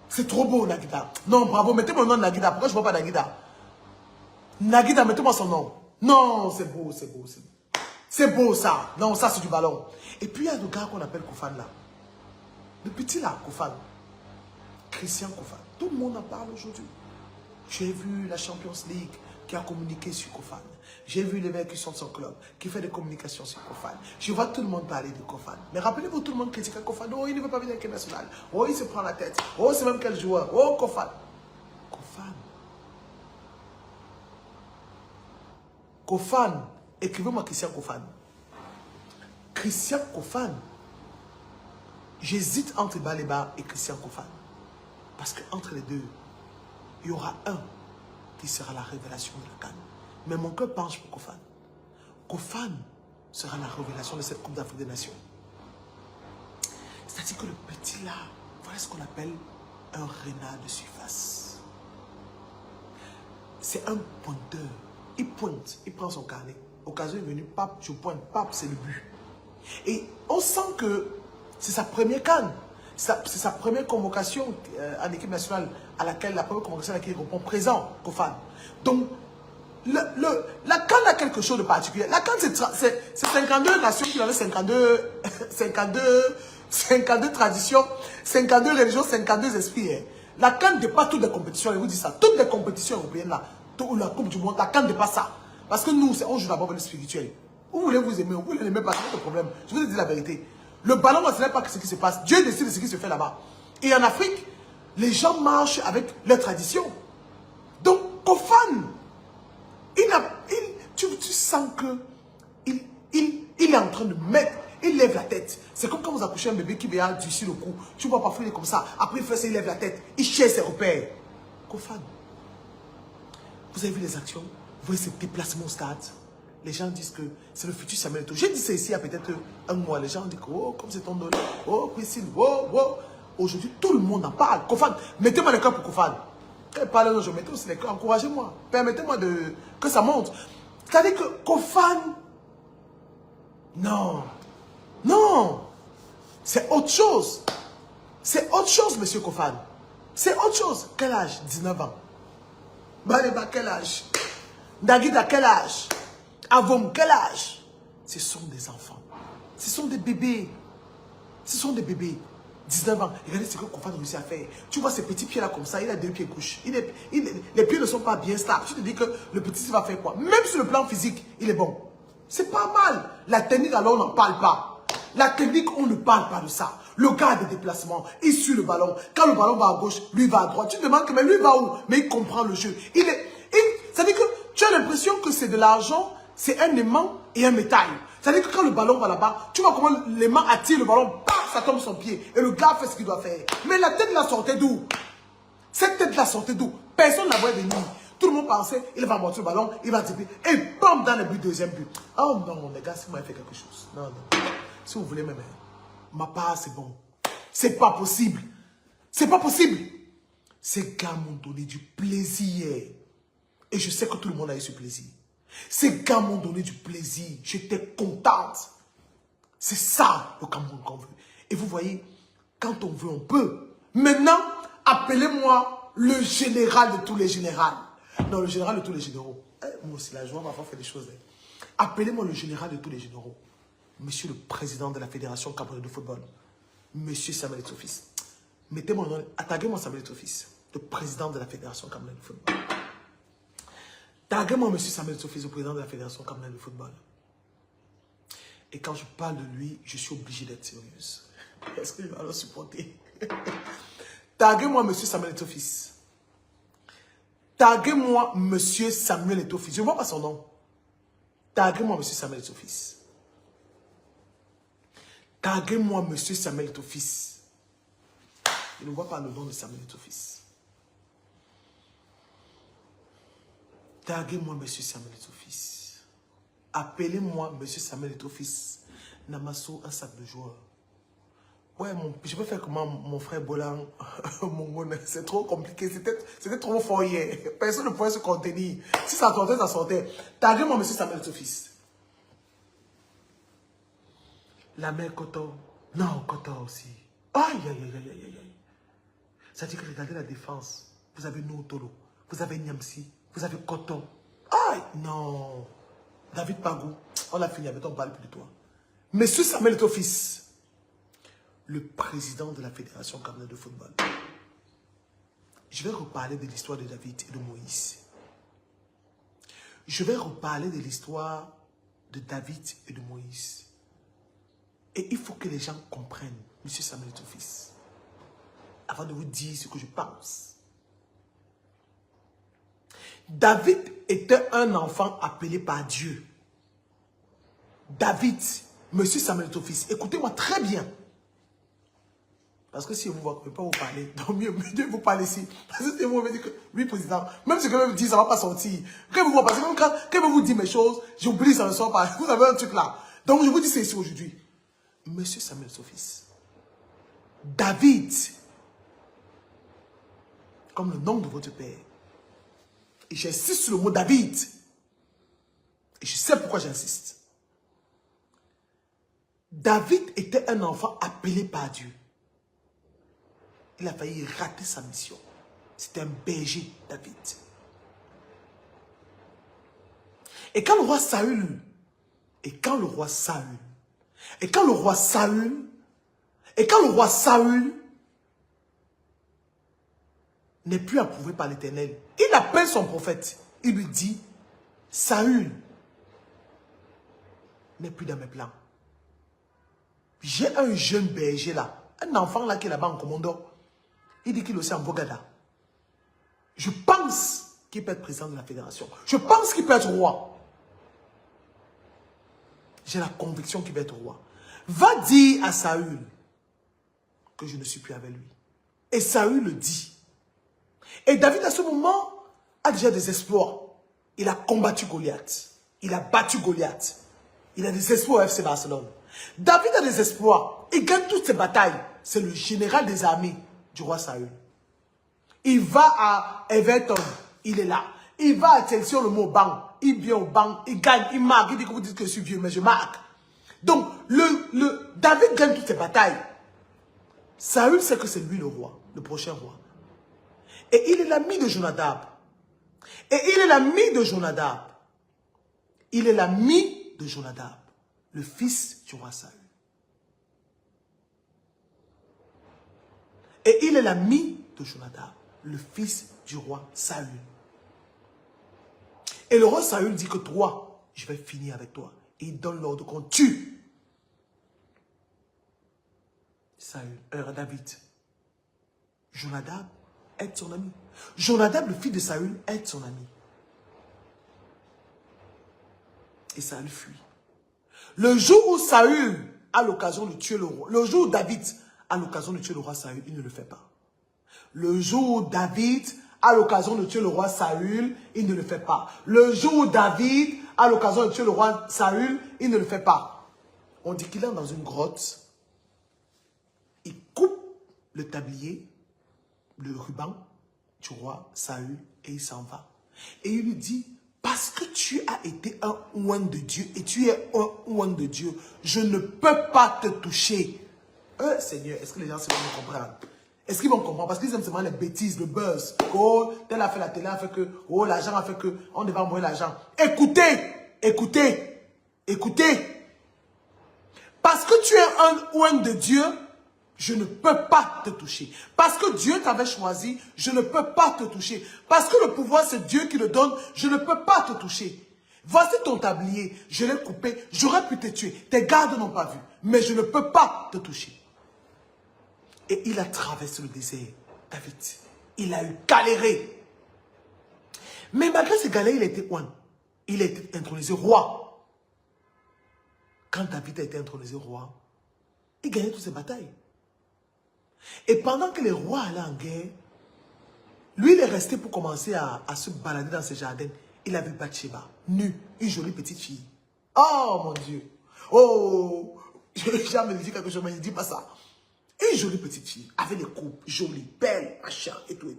C'est trop beau, Naguida. Non, bravo, mettez mon nom de Naguida. Pourquoi je ne vois pas Naguida? Naguida, mettez-moi son nom. Non, c'est beau, c'est beau, c'est beau. C'est beau ça. Non, ça c'est du ballon. Et puis il y a le gars qu'on appelle Koufane là. Le petit là, Koufane. Christian Koufane. Tout le monde en parle aujourd'hui. J'ai vu la Champions League qui a communiqué sur Koufane. J'ai vu les mecs qui sont de son club, qui fait des communications sur Koufane. Je vois tout le monde parler de Koufane. Mais rappelez-vous, tout le monde critique Koufane. Oh, il ne veut pas venir à l'équipe nationale. Oh, il se prend la tête. Oh, c'est même quel joueur. Oh, Koufane. Koufane. Koufane. Écrivez-moi Christian Koufane. Christian Koufane. J'hésite entre Baleba et Christian Koufane. Parce qu'entre les deux, il y aura un qui sera la révélation de la CAN. Mais mon cœur penche pour Koufane. Koufane sera la révélation de cette Coupe d'Afrique des Nations. C'est-à-dire que le petit là, voilà ce qu'on appelle un renard de surface. C'est un pointeur. Il pointe, il prend son carnet. Occasion est venue, pape, je pointe, pape, c'est le but. Et on sent que c'est sa première CAN. C'est sa première convocation en équipe nationale à laquelle, la première convocation à laquelle il répond présent, Koufane. Donc, la CAN a quelque chose de particulier. La CAN, c'est 52 nations qui avaient 52 traditions, 52 religions, 52 esprits. Hein. La CAN dépasse toutes les compétitions, je vous dis ça. Toutes les compétitions européennes, là, la Coupe du Monde, la CAN dépasse ça. Parce que nous, on joue d'abord avec le spirituel. Vous voulez vous aimer, vous voulez l'aimer pas, c'est votre problème. Je vous ai dit la vérité. Le ballon, ce n'est pas ce qui se passe. Dieu décide de ce qui se fait là-bas. Et en Afrique, les gens marchent avec leur tradition. Donc, Koufane, tu sens que il est en train de mettre, il lève la tête. C'est comme quand vous accouchez un bébé qui vient durcir le cou. Tu vois parfois il est comme ça. Après il fait ça, il lève la tête. Il cherche ses repères. Koufane, vous avez vu les actions? Vous voyez ces déplacements au stade? Les gens disent que c'est le futur Samuel Eto'o. J'ai dit ça ici il y a peut-être un mois. Les gens disent que, oh, comme c'est ton nom. Oh, Christine, oh, oh. Aujourd'hui, tout le monde en parle. Koufane, mettez-moi le cœur pour Koufane. Quand il parle, je mets aussi les cœurs. Encouragez-moi. Permettez-moi que ça monte. C'est-à-dire que Koufane, non. Non. C'est autre chose. C'est autre chose, monsieur Koufane. C'est autre chose. Quel âge? 19 ans. Baleba, quel âge? Naguida, quel âge? Avom, quel âge? Ce sont des enfants. Ce sont des bébés. Ce sont des bébés. 19 ans. Regardez ce que Koufane réussit à faire. Tu vois ces petits pieds-là comme ça, il a 2 pieds gauche. Les pieds ne sont pas bien stables. Tu te dis que le petit va faire quoi? Même sur le plan physique, il est bon. C'est pas mal. La technique, alors, on n'en parle pas. La technique, on ne parle pas de ça. Le gars a des déplacements. Il suit le ballon. Quand le ballon va à gauche, lui va à droite. Tu te demandes que mais lui va où? Mais il comprend le jeu. Ça veut dire que tu as l'impression que c'est de l'argent. C'est un aimant et un métal. C'est-à-dire que quand le ballon va là-bas, tu vois comment l'aimant attire le ballon, paf, ça tombe sur son pied. Et le gars fait ce qu'il doit faire. Mais la tête la sortait d'où? Cette tête la sortait d'où? Personne ne la voyait venir. Tout le monde pensait, il va monter le ballon, il va tirer. Et bam, dans le but, deuxième but. Oh non, les gars, si vous m'avez fait quelque chose. Non, non. Si vous voulez même, ma part, c'est bon. C'est pas possible. C'est pas possible. Ces gars m'ont donné du plaisir. Et je sais que tout le monde a eu ce plaisir. Ces gars m'ont donné du plaisir. J'étais contente. C'est ça le Cameroun qu'on veut. Et vous voyez, quand on veut, on peut. Maintenant, appelez-moi le général de tous les généraux. Non, le général de tous les généraux. Moi aussi, la joie m'a fait des choses. Appelez-moi le général de tous les généraux. Monsieur le président de la Fédération camerounaise de football. Monsieur Samuel Eto'o fils. Mettez mon nom, attaquez-moi Samuel Eto'o fils, le président de la Fédération camerounaise de football. Taguez-moi monsieur Samuel Eto'o fils, le président de la Fédération camerounaise de football. Et quand je parle de lui, je suis obligé d'être sérieuse. Est-ce que je vais le supporter? Taguez-moi Monsieur Samuel Eto'o-Fils. Taguez-moi Monsieur Samuel Eto'o-Fils. Je ne vois pas son nom. Taguez-moi Monsieur Samuel Eto'o-Fils. Taguez-moi Monsieur Samuel Eto'o-Fils. Je ne vois pas le nom de Samuel Eto'o-Fils. Taguez-moi Monsieur Samuel Eto'o-Fils. Appelez-moi Monsieur Samuel Eto'o-Fils. Namasso, un sac de joueurs. Ouais, je peux faire comment mon frère Bolan, c'est trop compliqué, c'était trop fort hier. Personne ne pouvait se contenir. Si ça sortait, ça sortait. Taguez-moi Monsieur Samuel Eto'o-Fils. La mère Koto. Non, Koto aussi. Aïe, aïe, aïe, aïe, aïe, aïe. Ça dit que regardez la défense. Vous avez Noutolo, vous avez Nyamsi, vous avez Koto. Aïe, non. David Pagou, on a fini avec toi, on ne parle plus de toi. Monsieur Samuel Eto'o-Fils, le président de la Fédération camerounaise de football. Je vais reparler de l'histoire de David et de Moïse. Je vais reparler de l'histoire de David et de Moïse. Et il faut que les gens comprennent, Monsieur Samuel Eto'o-Fils, avant de vous dire ce que je pense. David était un enfant appelé par Dieu. David, Monsieur Samuel Eto'o-Fils, écoutez-moi très bien. Parce que si vous ne pouvez pas vous parler, donc mieux vous parler ici. Parce que si vous me dites que, oui, président, même ce que je vous dis, ça ne va pas sortir. Quand vous parce que même quand je vous dis mes choses, j'oublie, ça ne sort pas. Vous avez un truc là. Donc je vous dis c'est ici aujourd'hui. Monsieur Samuel Eto'o-Fils, David, comme le nom de votre père, et j'insiste sur le mot David, et je sais pourquoi j'insiste. David était un enfant appelé par Dieu. Il a failli rater sa mission. C'était un berger, David. Et quand le roi Saül n'est plus approuvé par l'Éternel, il appelle son prophète. Il lui dit, Saül n'est plus dans mes plans. J'ai un jeune berger là, un enfant là qui est là-bas en commando. Il dit qu'il est aussi en Bogada. Je pense qu'il peut être président de la fédération. Je pense qu'il peut être roi. J'ai la conviction qu'il va être roi. Va dire à Saül que je ne suis plus avec lui. Et Saül le dit. Et David à ce moment a déjà des exploits. Il a combattu Goliath. Il a battu Goliath. Il a des exploits au FC Barcelone. David a des exploits. Il gagne toutes ses batailles. C'est le général des armées du roi Saül. Il va à Everton, il est là. Il va à Chelsea, le mot banc. Il vient au banc, il gagne, il marque. Il dit que vous dites que je suis vieux, mais je marque. Donc, David gagne toutes ses batailles. Saül sait que c'est lui le roi, le prochain roi. Et il est l'ami de Jonadab. Et il est l'ami de Jonadab. Il est l'ami de Jonadab, le fils du roi Saül. Et il est l'ami de Jonadab, le fils du roi Saül. Et le roi Saül dit que toi, je vais finir avec toi. Et il donne l'ordre qu'on tue David. Jonadab aide son ami. Jonadab, le fils de Saül, aide son ami. Et Saül fuit. Le jour où Saül a l'occasion de tuer le roi, le jour où David a l'occasion de tuer le roi Saül, il ne le fait pas. Le jour où David a l'occasion de tuer le roi Saül, il ne le fait pas. Le jour où David a l'occasion de tuer le roi Saül, il ne le fait pas. On dit qu'il est dans une grotte. Il coupe le tablier, le ruban du roi Saül et il s'en va. Et il lui dit, parce que tu as été un oint de Dieu et tu es un oint de Dieu, je ne peux pas te toucher. Seigneur, est-ce que les gens vont comprendre? Est-ce qu'ils vont comprendre? Parce qu'ils aiment seulement les bêtises, le buzz. Oh, tel a fait la télé, a fait que, oh, l'argent a fait que, on devait envoyer l'argent. Écoutez, écoutez, écoutez. Parce que tu es un oint de Dieu, je ne peux pas te toucher. Parce que Dieu t'avait choisi, je ne peux pas te toucher. Parce que le pouvoir, c'est Dieu qui le donne, je ne peux pas te toucher. Voici ton tablier, je l'ai coupé, j'aurais pu te tuer. Tes gardes n'ont pas vu, mais je ne peux pas te toucher. Et il a traversé le désert, David. Il a eu galéré. Mais malgré ces galères, il a été quoi? Il a été intronisé roi. Quand David a été intronisé roi, il gagnait toutes ses batailles. Et pendant que les rois allaient en guerre, lui, il est resté pour commencer à se balader dans ses jardins. Il a vu Bathsheba, nue, une jolie petite fille. Oh mon Dieu! Oh! J'ai me dit quelque chose, mais il ne dit pas ça. Une jolie petite fille, avec les coupes, jolie, belle, machin, et tout.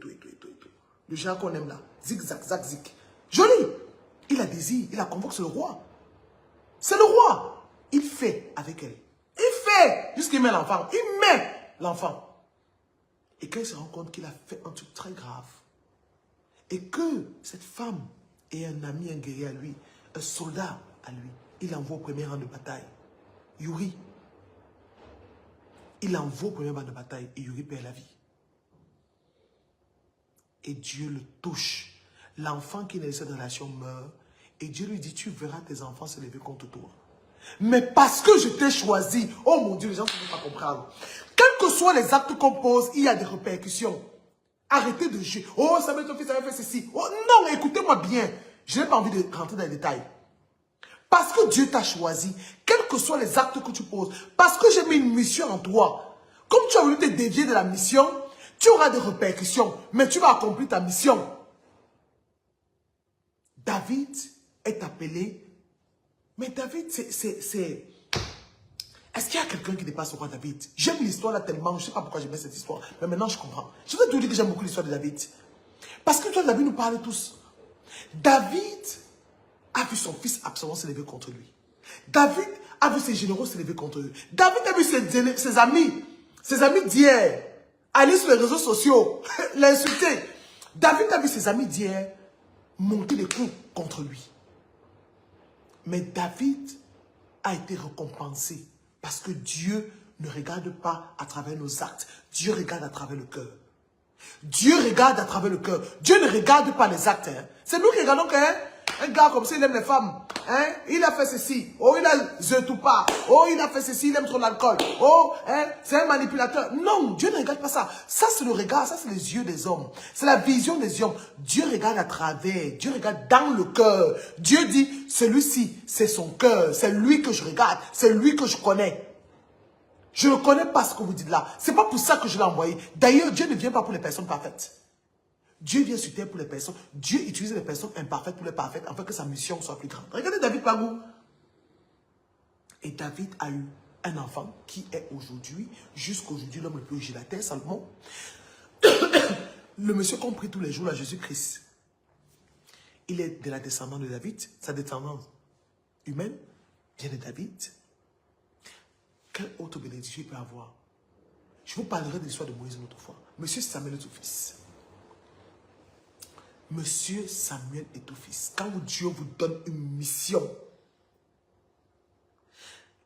Le genre qu'on aime là. Zig-zag, zag-zig. Joli! Il a désir, il a convoqué, c'est le roi. C'est le roi. Il fait avec elle. Il fait! Jusqu'il met l'enfant. Il met l'enfant. Et quand il se rend compte qu'il a fait un truc très grave, et que cette femme est un ami, un guerrier à lui, un soldat à lui, il l'envoie au premier rang de bataille. Yuri. Il l'envoie au premier rang de bataille et Yuri perd la vie. Et Dieu le touche. L'enfant qui est dans cette relation meurt. Et Dieu lui dit, tu verras tes enfants se lever contre toi. Mais parce que je t'ai choisi, oh mon Dieu, les gens ne peuvent pas comprendre. Quels que soient les actes qu'on pose, il y a des répercussions. Arrêtez de jouer. Oh, ça met ton fils, ça va faire ceci. Oh non, écoutez-moi bien. Je n'ai pas envie de rentrer dans les détails. Parce que Dieu t'a choisi, quels que soient les actes que tu poses, parce que j'ai mis une mission en toi. Comme tu as voulu te dévier de la mission, tu auras des répercussions, mais tu vas accomplir ta mission. David est appelé, mais David, c'est... Est-ce qu'il y a quelqu'un qui dépasse le roi David? J'aime l'histoire là tellement, je ne sais pas pourquoi j'aime cette histoire, mais maintenant je comprends. Je vais te dire que j'aime beaucoup l'histoire de David. Parce que toi, David nous parle tous. David a vu son fils Absalom se lever contre lui. David a vu ses généraux se lever contre eux. David a vu ses amis d'hier, aller sur les réseaux sociaux, l'insulter. David a vu ses amis d'hier monter les coups contre lui. Mais David a été récompensé parce que Dieu ne regarde pas à travers nos actes. Dieu regarde à travers le cœur. Dieu regarde à travers le cœur. Dieu ne regarde pas les actes. Hein. C'est nous qui regardons qu'un gars comme ça, il aime les femmes. Hein? Il a fait ceci. Oh, il a the tout pas. Oh, il a fait ceci, il aime trop l'alcool. Oh, hein? C'est un manipulateur. Non, Dieu ne regarde pas ça. Ça, c'est le regard. Ça, c'est les yeux des hommes. C'est la vision des hommes. Dieu regarde à travers. Dieu regarde dans le cœur. Dieu dit, celui-ci, c'est son cœur. C'est lui que je regarde. C'est lui que je connais. Je ne connais pas ce que vous dites là. Ce n'est pas pour ça que je l'ai envoyé. D'ailleurs, Dieu ne vient pas pour les personnes parfaites. Dieu vient sur terre pour les personnes. Dieu utilise les personnes imparfaites pour les parfaites afin que sa mission soit plus grande. Regardez David Pagou. Et David a eu un enfant qui est aujourd'hui, jusqu'aujourd'hui, l'homme le plus riche de la terre, Salomon. Le monsieur qu'on prie tous les jours, là, Jésus-Christ. Il est de la descendance de David. Sa descendance humaine vient de David. Quelle autre bénédiction il peut avoir? Je vous parlerai de l'histoire de Moïse une autre fois. Monsieur Samuel est tout fils. Monsieur Samuel est tout fils. Quand Dieu vous donne une mission.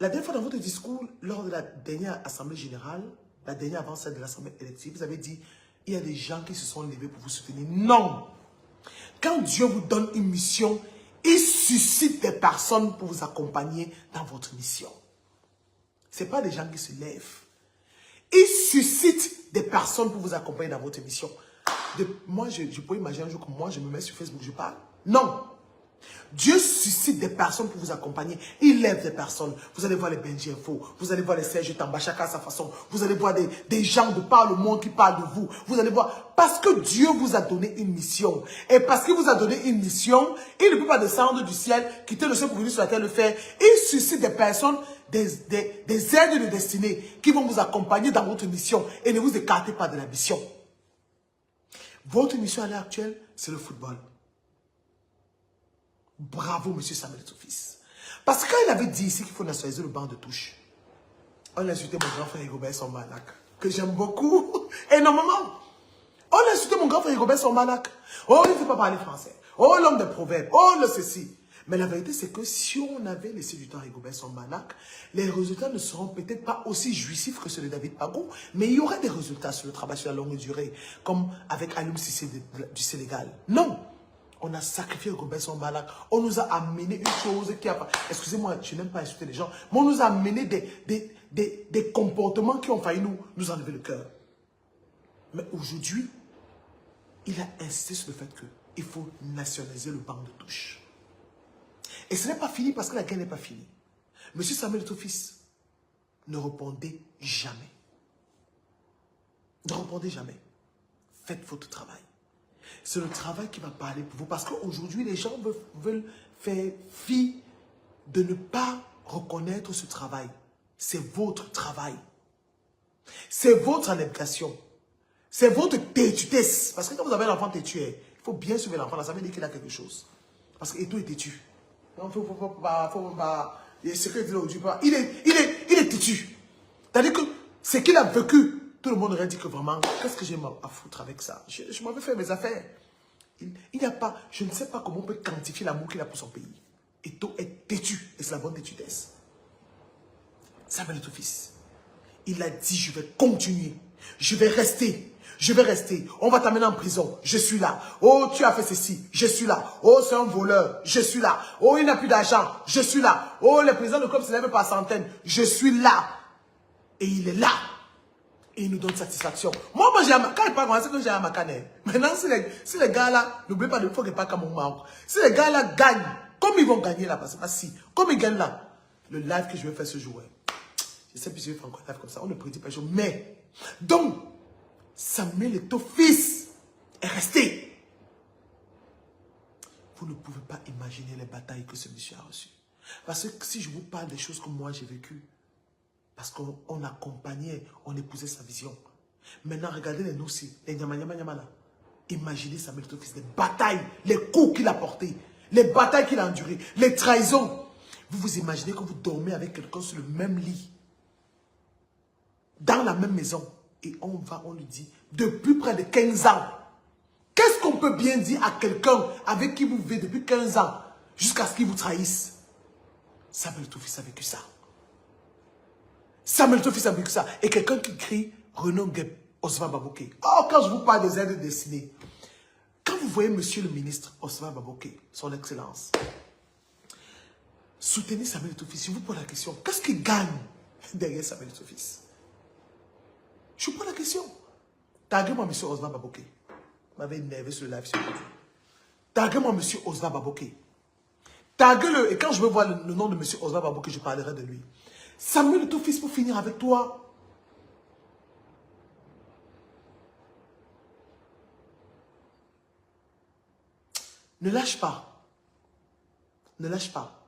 La dernière fois dans votre discours, lors de la dernière assemblée générale, la dernière avant celle de l'assemblée élective, vous avez dit, il y a des gens qui se sont levés pour vous soutenir. Non! Quand Dieu vous donne une mission, il suscite des personnes pour vous accompagner dans votre mission. Ce n'est pas des gens qui se lèvent. Il suscite des personnes pour vous accompagner dans votre mission. Moi, je peux imaginer un jour que moi, je me mets sur Facebook, je parle. Non. Dieu suscite des personnes pour vous accompagner. Il lève des personnes. Vous allez voir les Benji Info. Vous allez voir les Serge Tamba, chacun à sa façon. Vous allez voir des gens de par le monde qui parlent de vous. Vous allez voir. Parce que Dieu vous a donné une mission. Et parce qu'il vous a donné une mission, il ne peut pas descendre du ciel, quitter le ciel pour venir sur la terre le faire. Il suscite des personnes, des aides de destinée qui vont vous accompagner dans votre mission. Et ne vous écartez pas de la mission. Votre mission à l'heure actuelle, c'est le football. Bravo, monsieur Samuel Soufis. Parce que quand il avait dit ici qu'il faut nationaliser le banc de touche, on a insulté mon grand frère Rigobert Sombalak, que j'aime beaucoup, énormément. On a insulté mon grand frère Rigobert Sombalak. Oh, il ne fait pas parler français. Oh, l'homme des proverbes. Oh, le ceci. Mais la vérité, c'est que si on avait laissé du temps à Rigobert Sombalak, les résultats ne seront peut-être pas aussi jouissifs que ceux de David Pagou, mais il y aurait des résultats sur le travail sur la longue durée, comme avec Alioum Cissé du Sénégal. Non! On a sacrifié Rigobert Sombalak. On nous a amené une chose qui a... Excusez-moi, je n'aime pas insulter les gens, mais on nous a amené des comportements qui ont failli nous enlever le cœur. Mais aujourd'hui, il a insisté sur le fait qu'il faut nationaliser le banc de touche. Et ce n'est pas fini parce que la guerre n'est pas finie. Monsieur Samuel Eto'o-Fils, ne répondez jamais. Ne répondez jamais. Faites votre travail. C'est le travail qui va parler pour vous. Parce qu'aujourd'hui, les gens veulent faire fi de ne pas reconnaître ce travail. C'est votre travail. C'est votre abnégation. C'est votre têtutesse. Parce que quand vous avez un enfant têtu, il faut bien suivre l'enfant. Ça veut dire qu'il a quelque chose. Parce que Eto est têtu. Il faut pas... Ce que je dis aujourd'hui, il est têtu. C'est-à-dire que ce qu'il a vécu, tout le monde aurait dit que vraiment, qu'est-ce que j'ai à foutre avec ça? Je m'avais fait mes affaires. Il n'y a pas, je ne sais pas comment on peut quantifier l'amour qu'il a pour son pays. Eto est têtu, et c'est la bonne têtudesse. Samuel Eto'o-Fils, il a dit, je vais continuer, je vais rester. Je vais rester. On va t'amener en prison. Je suis là. Oh, tu as fait ceci. Je suis là. Oh, c'est un voleur. Je suis là. Oh, il n'a plus d'argent. Je suis là. Oh, les présidents de club se lèvent par centaines. Je suis là. Et il est là. Et il nous donne satisfaction. Moi, quand il parle, c'est que j'ai un macané. Maintenant, si les gars là, n'oubliez pas, il faut qu'il pas comme mon manque. Si les gars là gagnent, comme ils vont gagner là, parce que si, comme ils gagnent là, le live que je vais faire ce jour, je sais plus si je vais faire encore un live comme ça, on ne prédit pas le jour, mais, donc, Samuel Eto'o-Fils est resté. Vous ne pouvez pas imaginer les batailles que ce monsieur a reçues. Parce que si je vous parle des choses que moi j'ai vécues, parce qu'on accompagnait, on épousait sa vision. Maintenant, regardez les noussis, les nyama là. Imaginez Samuel Eto'o-Fils, les batailles, les coups qu'il a portés, les batailles qu'il a endurées, les trahisons. Vous vous imaginez que vous dormez avec quelqu'un sur le même lit, dans la même maison. Et on lui dit, depuis près de 15 ans, qu'est-ce qu'on peut bien dire à quelqu'un avec qui vous vivez depuis 15 ans, jusqu'à ce qu'il vous trahisse? Samuel Eto'o-Fils a vécu ça. Samuel Eto'o-Fils a vécu ça. Et quelqu'un qui crie, Renaud Ngueb, Osman Baboké. Oh, quand je vous parle des aides destinées, quand vous voyez monsieur le ministre Osman Baboké, son excellence, soutenez Samuel Eto'o-Fils. Je vous pose la question, qu'est-ce qu'il gagne derrière Samuel Eto'o-Fils? Je vous pose la question. Taguez-moi M. Osman Baboké. Vous m'avez énervé sur le live sur YouTube. Taguez-moi M. Osman Baboké. Taguez-le. Et quand je veux voir le nom de M. Osman Baboké, je parlerai de lui. Samuel Eto'o-Fils, pour finir avec toi. Ne lâche pas. Ne lâche pas.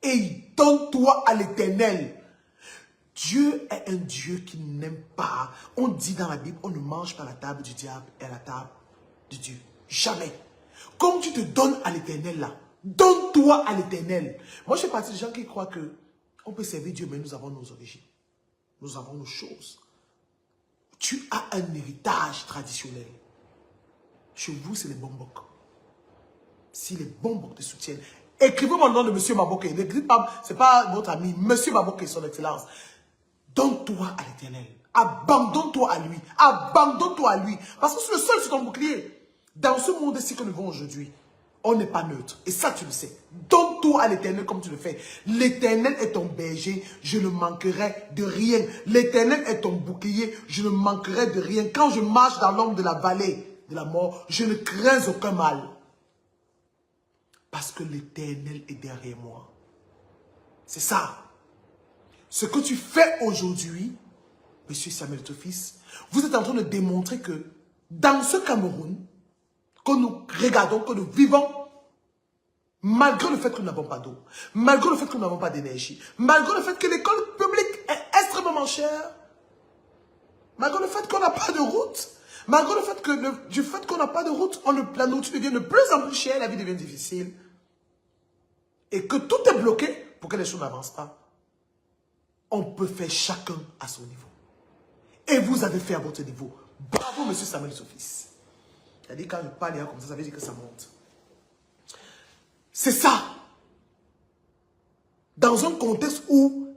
Et donne-toi à l'Éternel. Dieu est un Dieu qui n'aime pas. On dit dans la Bible, on ne mange pas à la table du diable et à la table de Dieu. Jamais. Comme tu te donnes à l'Éternel là, donne-toi à l'Éternel. Moi, je fais partie des gens qui croient que on peut servir Dieu, mais nous avons nos origines. Nous avons nos choses. Tu as un héritage traditionnel. Chez vous, c'est les Bombok. Si les Bombok te soutiennent, écrivez-moi le nom de M. Baboké. Ne dites pas, ce n'est pas votre ami, M. Baboké, son excellence. Donne-toi à l'Éternel. Abandonne-toi à lui. Abandonne-toi à lui. Parce que c'est le seul sur ton bouclier. Dans ce monde-ci que nous vivons aujourd'hui, on n'est pas neutre. Et ça, tu le sais. Donne-toi à l'Éternel comme tu le fais. L'Éternel est ton berger. Je ne manquerai de rien. L'Éternel est ton bouclier. Je ne manquerai de rien. Quand je marche dans l'ombre de la vallée de la mort, je ne crains aucun mal. Parce que l'Éternel est derrière moi. C'est ça. Ce que tu fais aujourd'hui, Monsieur Samuel Eto'o-Fils, vous êtes en train de démontrer que dans ce Cameroun, que nous regardons, que nous vivons, malgré le fait que nous n'avons pas d'eau, malgré le fait que nous n'avons pas d'énergie, malgré le fait que l'école publique est extrêmement chère, malgré le fait qu'on n'a pas de route, malgré le fait que du fait qu'on n'a pas de route, la nourriture devient de plus en plus chère, la vie devient difficile, et que tout est bloqué pour que les choses n'avancent pas, on peut faire chacun à son niveau. Et vous avez fait à votre niveau. Bravo, monsieur Samuel Eto'o-Fils. C'est-à-dire, quand je parle comme ça veut dire que ça monte. C'est ça. Dans un contexte où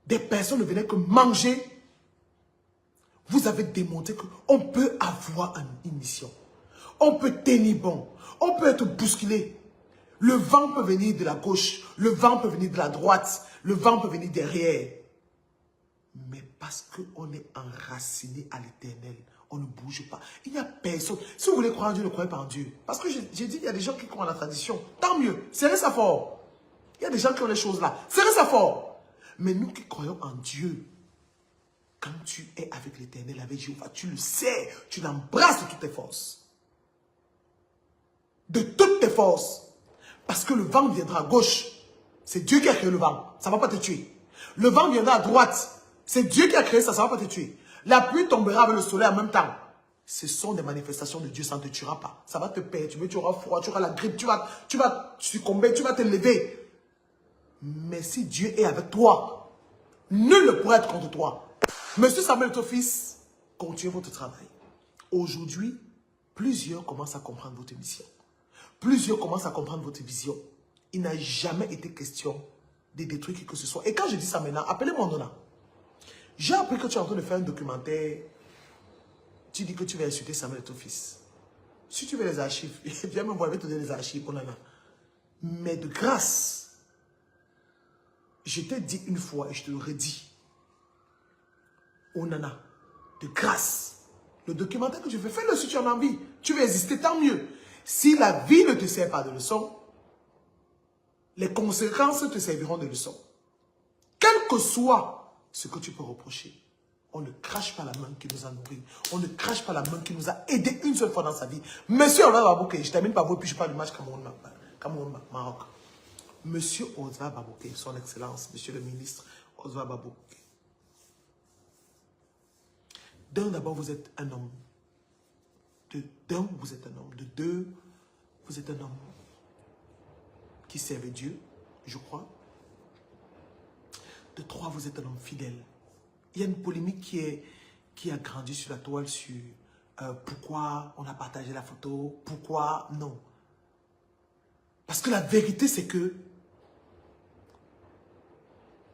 des personnes ne venaient que manger, vous avez démontré qu'on peut avoir une mission. On peut tenir bon. On peut être bousculé. Le vent peut venir de la gauche. Le vent peut venir de la droite. Le vent peut venir derrière. Mais parce qu'on est enraciné à l'éternel, on ne bouge pas. Il n'y a personne. Si vous voulez croire en Dieu, ne croyez pas en Dieu. Parce que j'ai dit, il y a des gens qui croient en la tradition. Tant mieux. Serrez ça fort. Il y a des gens qui ont les choses là. Serrez ça fort. Mais nous qui croyons en Dieu, quand tu es avec l'éternel, avec Jéhovah, tu le sais. Tu l'embrasses de toutes tes forces. De toutes tes forces. Parce que le vent viendra à gauche. C'est Dieu qui a créé le vent. Ça ne va pas te tuer. Le vent viendra à droite. C'est Dieu qui a créé ça. Ça ne va pas te tuer. La pluie tombera avec le soleil en même temps. Ce sont des manifestations de Dieu. Ça ne te tuera pas. Ça va te perturber. Tu auras froid. Tu auras la grippe. Tu vas succomber. Tu vas te lever. Mais si Dieu est avec toi, nul ne pourra être contre toi. Monsieur Samuel, ton fils, continuez votre travail. Aujourd'hui, plusieurs commencent à comprendre votre mission. Plusieurs commencent à comprendre votre vision. Il n'a jamais été question de détruire qui que ce soit. Et quand je dis ça maintenant, appelez-moi Nona. J'ai appris que tu es en train de faire un documentaire. Tu dis que tu vas insulter Samuel, ton fils. Si tu veux les archives, viens me voir, je vais te donner les archives. Oh, nana. Mais de grâce, je t'ai dit une fois et je te le redis. Oh nana, de grâce, le documentaire que je fais, fais-le si tu en as envie. Tu veux exister, tant mieux. Si la vie ne te sert pas de leçon, les conséquences te serviront de leçon. Quel que soit ce que tu peux reprocher, on ne crache pas la main qui nous a nourris. On ne crache pas la main qui nous a aidés une seule fois dans sa vie. Monsieur Oswald Baboké, je termine par vous et puis je parle du match Cameroun-Maroc. Monsieur Oswald Baboké, son excellence, monsieur le ministre Oswald Baboké. D'un, d'abord, vous êtes un homme. D'un, vous êtes un homme. De deux, vous êtes un homme qui servait Dieu, je crois. De trois, vous êtes un homme fidèle. Il y a une polémique qui a grandi sur la toile sur pourquoi on a partagé la photo, pourquoi non. Parce que la vérité, c'est que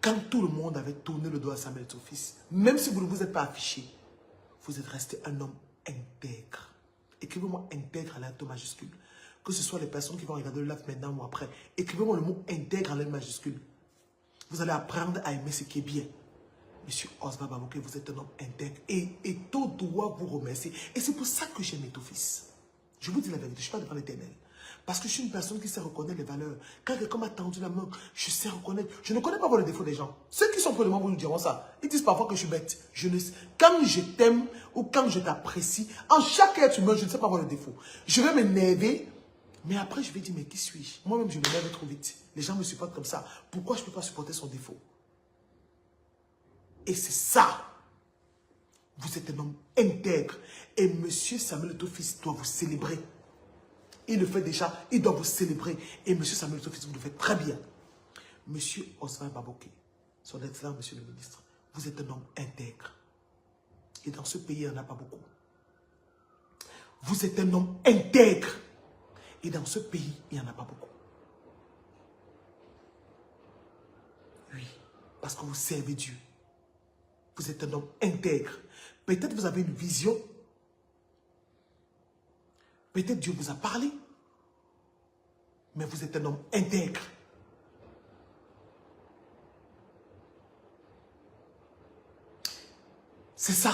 quand tout le monde avait tourné le doigt à Samuel, son fils, même si vous ne vous êtes pas affiché, vous êtes resté un homme intègre. Écrivez-moi intègre à lettre majuscule. Que ce soit les personnes qui vont regarder le live maintenant ou après. Écrivez-moi le mot intègre en lettre majuscule. Vous allez apprendre à aimer ce qui est bien. Monsieur Oswald Baboké, vous êtes un homme intègre. Et tout doit vous remercier. Et c'est pour ça que j'aime ton fils. Je vous dis la vérité, je ne suis pas devant l'éternel. Parce que je suis une personne qui sait reconnaître les valeurs. Quand quelqu'un m'a tendu la main, je sais reconnaître. Je ne connais pas les défauts des gens. Ceux qui sont près de moi vous nous diront ça. Ils disent parfois que je suis bête. Quand je t'aime ou quand je t'apprécie, en chaque être humain, je ne sais pas voir le défaut. Je vais m'énerver, mais après je vais dire, mais qui suis-je? Moi-même, je m'énerve trop vite. Les gens me supportent comme ça. Pourquoi je ne peux pas supporter son défaut? Et c'est ça. Vous êtes un homme intègre. Et monsieur Samuel, ton fils, doit vous célébrer. Il le fait déjà, il doit vous célébrer. Et monsieur Samuel, ton fils, vous le faites très bien. Monsieur Oswald Baboké, son excellent monsieur le ministre, vous êtes un homme intègre. Et dans ce pays, il n'y en a pas beaucoup. Vous êtes un homme intègre. Et dans ce pays, il n'y en a pas beaucoup. Oui, parce que vous servez Dieu. Vous êtes un homme intègre. Peut-être vous avez une vision. Peut-être Dieu vous a parlé. Mais vous êtes un homme intègre. C'est ça.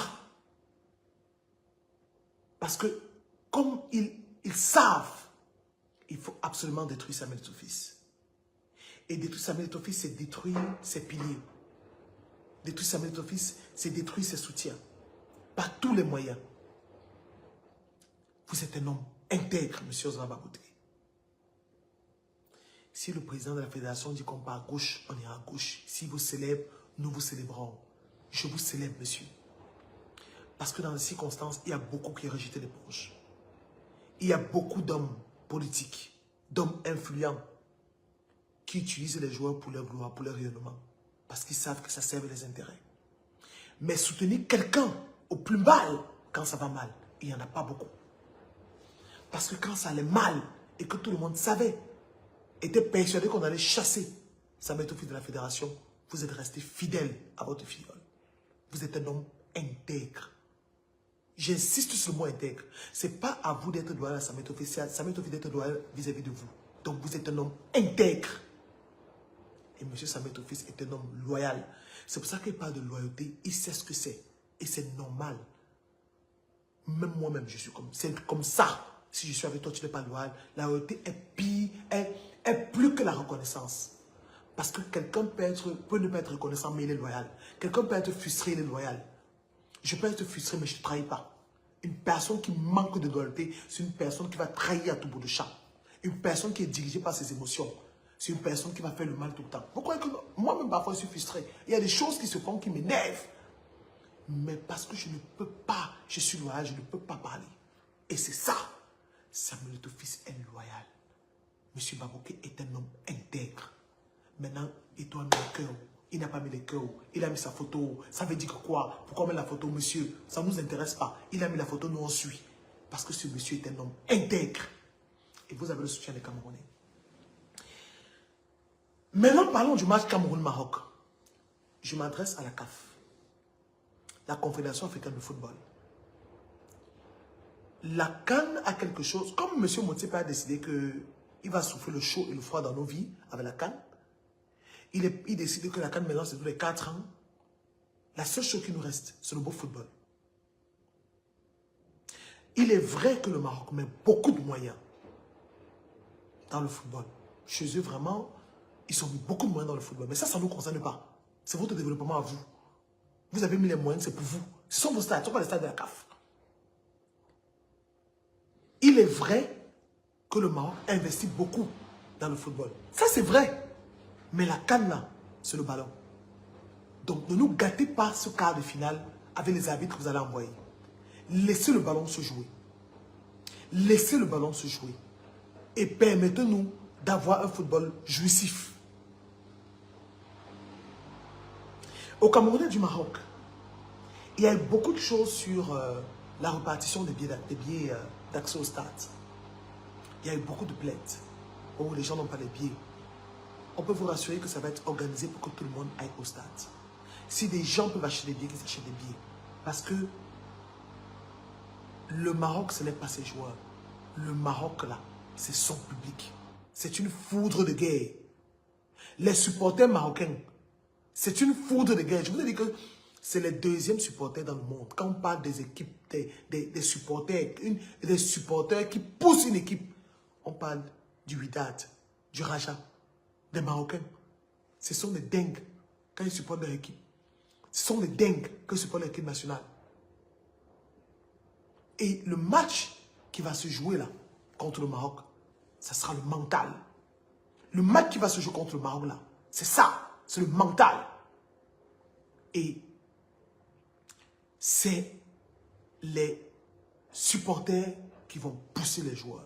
Parce que comme ils savent, il faut absolument détruire Samuel, ton fils. Et détruire Samuel, ton fils, c'est détruire ses piliers. Détruire Samuel, ton fils, c'est détruire ses soutiens. Par tous les moyens. Vous êtes un homme intègre, monsieur Oswald Baboké. Si le président de la fédération dit qu'on part à gauche, on ira à gauche. S'il vous célèbre, nous vous célébrons. Je vous célèbre, monsieur. Parce que dans les circonstances, il y a beaucoup qui rejettent l'éponge. Il y a beaucoup d'hommes politiques, d'hommes influents, qui utilisent les joueurs pour leur gloire, pour leur rayonnement. Parce qu'ils savent que ça sert les intérêts. Mais soutenir quelqu'un au plus mal, quand ça va mal, il n'y en a pas beaucoup. Parce que quand ça allait mal, et que tout le monde savait, était persuadé qu'on allait chasser Samuel, ton fils de la fédération, vous êtes resté fidèle à votre filleule. Vous êtes un homme intègre. J'insiste sur le mot intègre. Ce n'est pas à vous d'être loyal à Samuel, ton fils, c'est à Samuel, ton fils d'être loyal vis-à-vis de vous. Donc vous êtes un homme intègre. Et M. Samuel Eto'o-Fils est un homme loyal. C'est pour ça qu'il parle de loyauté. Il sait ce que c'est. Et c'est normal. Même moi-même, je suis comme... C'est comme ça. Si je suis avec toi, tu n'es pas loyal. La loyauté est pire, est plus que la reconnaissance. Parce que quelqu'un peut ne pas être reconnaissant, mais il est loyal. Quelqu'un peut être frustré, il est loyal. Je peux être frustré, mais je ne trahis pas. Une personne qui manque de loyauté, c'est une personne qui va trahir à tout bout de champ. Une personne qui est dirigée par ses émotions. C'est une personne qui va faire le mal tout le temps. Pourquoi que moi-même, parfois, je suis frustré. Il y a des choses qui se font qui m'énervent. Mais parce que je ne peux pas, je suis loyal, je ne peux pas parler. Et c'est ça. Samuel Eto'o-Fils est loyal. Monsieur Baboké est un homme intègre. Maintenant, il doit mettre le cœur. Il n'a pas mis le cœur. Il a mis sa photo. Ça veut dire que quoi? Pourquoi on met la photo, monsieur? Ça ne nous intéresse pas. Il a mis la photo, nous on suit. Parce que ce monsieur est un homme intègre. Et vous avez le soutien des Camerounais. Maintenant, parlons du match Cameroun-Maroc. Je m'adresse à la CAF, la Confédération africaine de football. La CAN a quelque chose, comme M. Motsepe a décidé qu'il va souffler le chaud et le froid dans nos vies avec la CAN, il décide que la CAN maintenant c'est tous les 4 ans. La seule chose qui nous reste, c'est le beau football. Il est vrai que le Maroc met beaucoup de moyens dans le football. Chez eux, vraiment, ils ont mis beaucoup de moyens dans le football. Mais ça ne nous concerne pas. C'est votre développement à vous. Vous avez mis les moyens, c'est pour vous. Ce sont vos stades, ce ne sont pas les stades de la CAF. Il est vrai que le Maroc investit beaucoup dans le football. Ça, c'est vrai. Mais la CAN, là, c'est le ballon. Donc, ne nous gâtez pas ce quart de finale avec les arbitres que vous allez envoyer. Laissez le ballon se jouer. Laissez le ballon se jouer. Et permettez-nous d'avoir un football jouissif. Au Cameroun du Maroc, il y a eu beaucoup de choses sur la répartition des billets d'accès au stade. Il y a eu beaucoup de plaintes où les gens n'ont pas les billets. On peut vous rassurer que ça va être organisé pour que tout le monde aille au stade. Si des gens peuvent acheter des billets, qu'ils achètent des billets. Parce que le Maroc, ce n'est pas ses joueurs. Le Maroc, là, c'est son public. C'est une foudre de guerre. Les supporters marocains, c'est une foudre de guerre. Je vous ai dit que c'est les deuxièmes supporters dans le monde. Quand on parle des équipes, des supporters, des supporters qui poussent une équipe, on parle du Wydad, du Raja, des Marocains. Ce sont des dingues quand ils supportent leur équipe. Ce sont des dingues quand ils supportent l'équipe nationale. Et le match qui va se jouer là, contre le Maroc, ça sera le mental. Le match qui va se jouer contre le Maroc là, c'est ça, c'est le mental. Et c'est les supporters qui vont pousser les joueurs.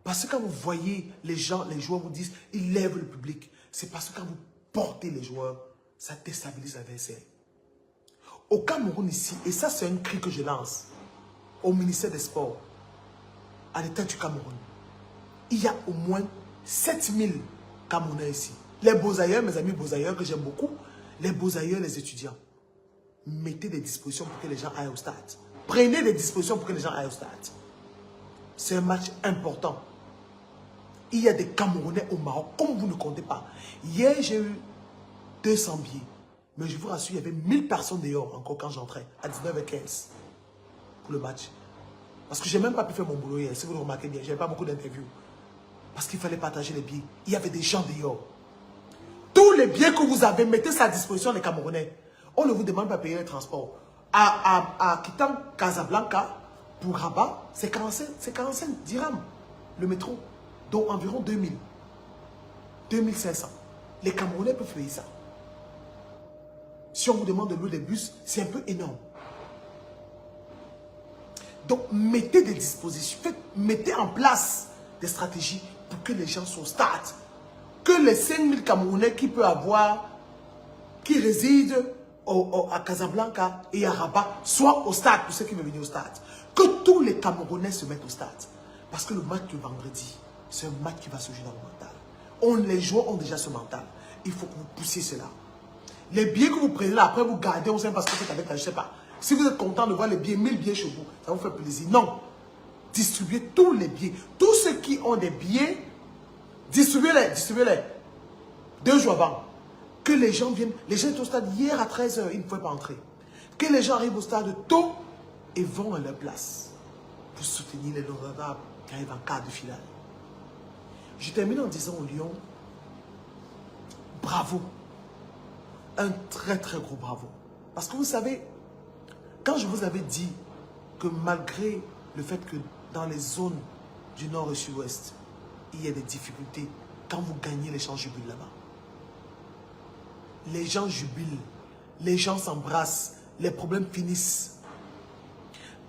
Parce que quand vous voyez les joueurs vous disent, ils lèvent le public. C'est parce que quand vous portez les joueurs, ça déstabilise l'adversaire. Au Cameroun ici, et ça c'est un cri que je lance au ministère des Sports, à l'État du Cameroun, il y a au moins 7000 Camerounais ici. Les Beaux-Ailleurs, mes amis Beaux-Ailleurs que j'aime beaucoup, les Beaux-Ailleurs, les étudiants, mettez des dispositions pour que les gens aillent au stade. Prenez des dispositions pour que les gens aillent au stade. C'est un match important. Il y a des Camerounais au Maroc, comme vous ne comptez pas. Hier, j'ai eu 200 billets. Mais je vous rassure, il y avait 1000 personnes dehors encore quand j'entrais, à 19h15, pour le match. Parce que je n'ai même pas pu faire mon boulot hier. Si vous le remarquez bien, je n'avais pas beaucoup d'interviews. Parce qu'il fallait partager les billets. Il y avait des gens dehors. Tous les billets que vous avez, mettez ça à disposition des Camerounais. On ne vous demande pas de payer les transports. À quittant Casablanca, pour Rabat, c'est 45 dirhams, le métro. Donc environ 2000. 2500. Les Camerounais peuvent payer ça. Si on vous demande de louer des bus, c'est un peu énorme. Donc, mettez des dispositions, mettez en place des stratégies pour que les gens soient au stade. Que les 5000 Camerounais qui peuvent avoir, qui résident à Casablanca et à Rabat, soient au stade pour ceux qui veulent venir au stade. Que tous les Camerounais se mettent au stade. Parce que le match de vendredi, c'est un match qui va se jouer dans le mental. Les joueurs ont déjà ce mental. Il faut que vous poussiez cela. Les billets que vous prenez là, après vous gardez, on sait parce que vous êtes avec, je ne sais pas. Si vous êtes content de voir les billets, 1000 billets chez vous, ça vous fait plaisir. Non. Distribuez tous les billets. Tous ceux qui ont des billets, distribuez-les. Distribuez-les. 2 jours avant, que les gens viennent. Les gens étaient au stade hier à 13 h, ils ne pouvaient pas entrer. Que les gens arrivent au stade tôt et vont à leur place pour soutenir les honorables qui arrivent en quart de finale. Je termine en disant aux Lions, bravo. Un très très gros bravo. Parce que vous savez, quand je vous avais dit que malgré le fait que dans les zones du nord et sud-ouest, il y a des difficultés, quand vous gagnez, les gens jubilent là-bas. Les gens jubilent, les gens s'embrassent, les problèmes finissent.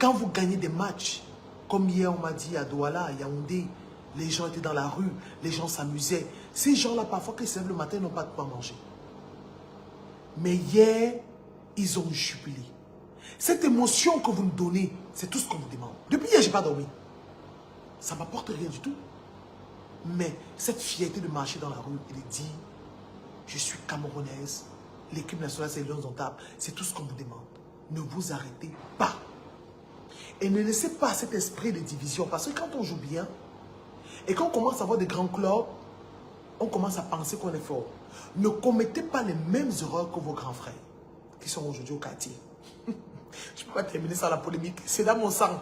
Quand vous gagnez des matchs, comme hier on m'a dit à Douala, à Yaoundé, les gens étaient dans la rue, les gens s'amusaient. Ces gens-là, parfois, quand ils se lèvent le matin, n'ont pas de quoi manger. Mais hier, ils ont jubilé. Cette émotion que vous nous donnez, c'est tout ce qu'on vous demande. Depuis hier, je n'ai pas dormi. Ça ne m'apporte rien du tout. Mais cette fierté de marcher dans la rue et de dire, je suis camerounaise, l'équipe nationale, c'est Lions-Indomptables, c'est tout ce qu'on vous demande. Ne vous arrêtez pas. Et ne laissez pas cet esprit de division. Parce que quand on joue bien, et qu'on commence à avoir des grands clubs, on commence à penser qu'on est fort. Ne commettez pas les mêmes erreurs que vos grands frères, qui sont aujourd'hui au quartier. Je ne peux pas terminer ça la polémique, c'est dans mon sang.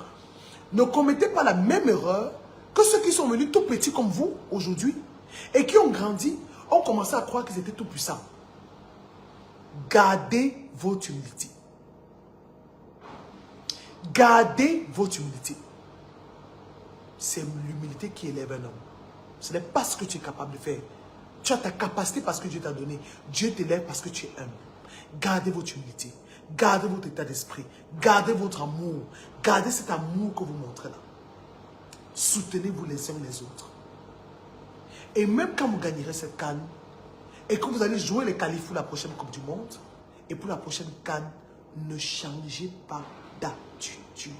Ne commettez pas la même erreur que ceux qui sont venus tout petits comme vous, aujourd'hui, et qui ont grandi, ont commencé à croire qu'ils étaient tout puissants. Gardez votre humilité. Gardez votre humilité. C'est l'humilité qui élève un homme. Ce n'est pas ce que tu es capable de faire. Tu as ta capacité parce que Dieu t'a donné. Dieu t'élève parce que tu es humble. Gardez votre humilité. Gardez votre état d'esprit. Gardez votre amour. Gardez cet amour que vous montrez là. Soutenez-vous les uns les autres. Et même quand vous gagnerez cette CAN, et que vous allez jouer les qualifs pour la prochaine Coupe du Monde, et pour la prochaine CAN, ne changez pas d'attitude.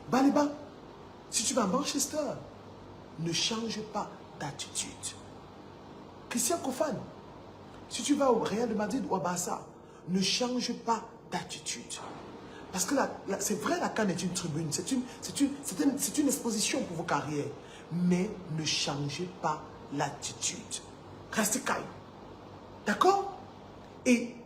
Baliba, si tu vas à Manchester, ne change pas d'attitude. Christian Kofan, si tu vas au Real de Madrid ou à Barça, ne change pas d'attitude. Parce que c'est vrai, la CAN est une tribune, c'est une exposition pour vos carrières. Mais ne changez pas l'attitude. Restez calme. D'accord? Et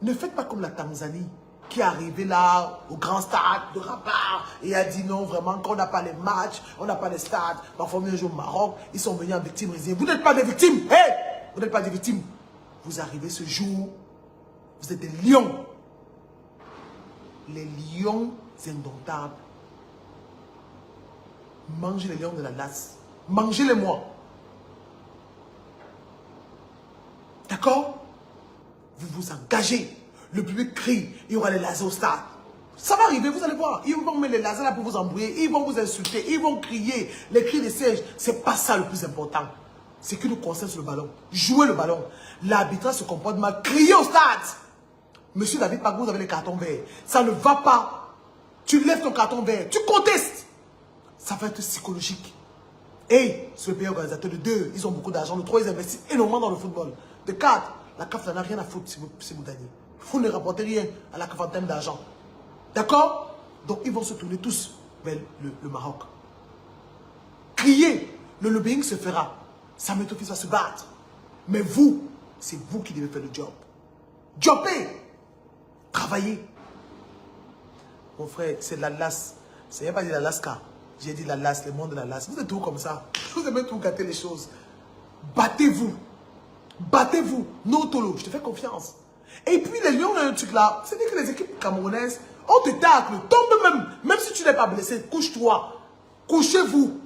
ne faites pas comme la Tanzanie, qui est arrivée là, au grand stade de Rabat, et a dit non, vraiment, qu'on n'a pas les matchs, on n'a pas les stades. Parfois, un jour au Maroc, ils sont venus en victime. Ils disent, vous n'êtes pas des victimes. Hey! Vous n'êtes pas des victimes. Vous arrivez ce jour, vous êtes des lions. Les lions indomptables. Mangez les lions de la LAS. Mangez-les-moi. D'accord? Vous vous engagez. Le public crie. Il y aura les lasers au stade. Ça va arriver, vous allez voir. Ils vont mettre les lasers là pour vous embrouiller. Ils vont vous insulter. Ils vont crier. Les cris des sièges. C'est pas ça le plus important. C'est que nous concerne sur le ballon. Jouez le ballon. L'arbitrage se comporte mal. Criez au stade. Monsieur David Pagbo, vous avez les cartons verts. Ça ne va pas. Tu lèves ton carton vert. Tu contestes. Ça va être psychologique. Et c'est le pays organisateur. De 2, ils ont beaucoup d'argent. De 3, ils investissent énormément dans le football. De 4, la CAF n'a rien à foutre si vous gagnez. Vous ne rapportez rien à la CAF en termes d'argent. D'accord? Donc ils vont se tourner tous vers le Maroc. Criez. Le lobbying se fera. Samuel Eto'o va se battre. Mais vous, c'est vous qui devez faire le job. Jobber. Travailler. Mon frère, c'est la LAS. C'est pas dit la LASCA. J'ai dit la LAS, le monde de la LAS. Vous êtes tout comme ça. Vous aimez tout gâter les choses. Battez-vous. Battez-vous. Non, Tolo, je te fais confiance. Et puis les Lions, un truc là, c'est-à-dire que les équipes camerounaises, on te tacle, tombe même. Même si tu n'es pas blessé, couche-toi. Couchez-vous.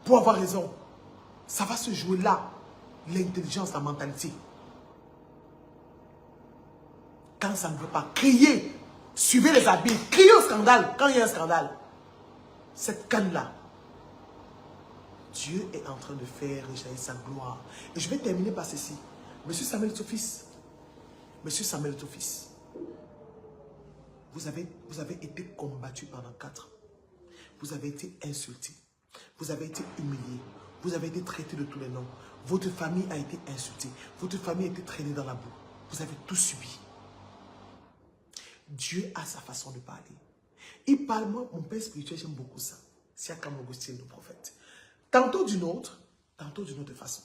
Pour avoir raison. Ça va se jouer là. L'intelligence, la mentalité. Quand ça ne veut pas, crier. Suivez les habits. Criez au scandale quand il y a un scandale. Cette canne-là, Dieu est en train de faire rejaillir sa gloire. Et je vais terminer par ceci. Monsieur Samuel Eto'o, Monsieur Samuel Eto'o, vous avez été combattu pendant 4 ans. Vous avez été insulté. Vous avez été humilié. Vous avez été traité de tous les noms. Votre famille a été insultée. Votre famille a été traînée dans la boue. Vous avez tout subi. Dieu a sa façon de parler. Il parle, moi, mon père spirituel, j'aime beaucoup ça. C'est Akam Augustine, le prophète. Tantôt d'une autre, tantôt d'une autre façon.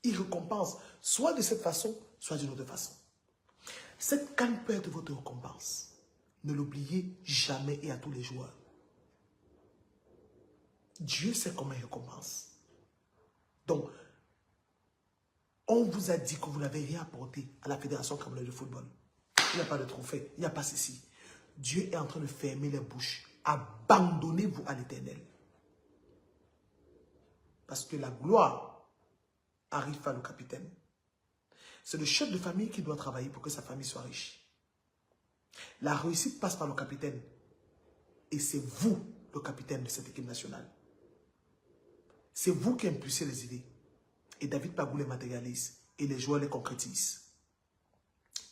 Il récompense soit de cette façon, soit d'une autre façon. Cette canne peut être votre récompense. Ne l'oubliez jamais et à tous les joueurs. Dieu sait comment il récompense. Donc, on vous a dit que vous n'avez rien apporté à la Fédération camerounaise de football. Il n'y a pas de trophée, il n'y a pas ceci. Dieu est en train de fermer les bouches. Abandonnez-vous à l'Éternel. Parce que la gloire arrive par le capitaine. C'est le chef de famille qui doit travailler pour que sa famille soit riche. La réussite passe par le capitaine. Et c'est vous, le capitaine de cette équipe nationale. C'est vous qui impulsez les idées. Et David Pagou les matérialise. Et les joueurs les concrétisent.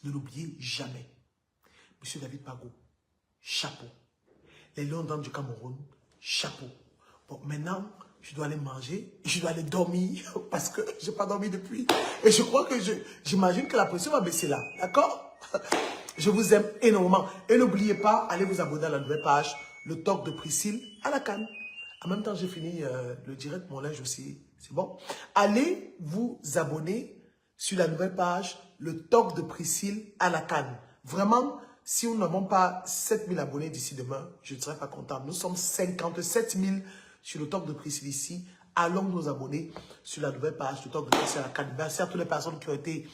Ne l'oubliez jamais. Monsieur David Pagou, chapeau. Les Lions d'Âme du Cameroun, chapeau. Bon, maintenant, je dois aller manger. Je dois aller dormir. Parce que je n'ai pas dormi depuis. Et je crois que j'imagine que la pression va baisser là. D'accord? Je vous aime énormément. Et n'oubliez pas, allez vous abonner à la nouvelle page, le talk de Priscille à la canne. En même temps, j'ai fini le direct, mon linge aussi. C'est bon. Allez vous abonner sur la nouvelle page, le talk de Priscille à la canne. Vraiment, si nous n'avons pas 7000 abonnés d'ici demain, je ne serai pas content. Nous sommes 57 000 sur le talk de Priscille ici. Allons nous abonner sur la nouvelle page, le talk de Priscille à la canne. Merci à toutes les personnes qui ont été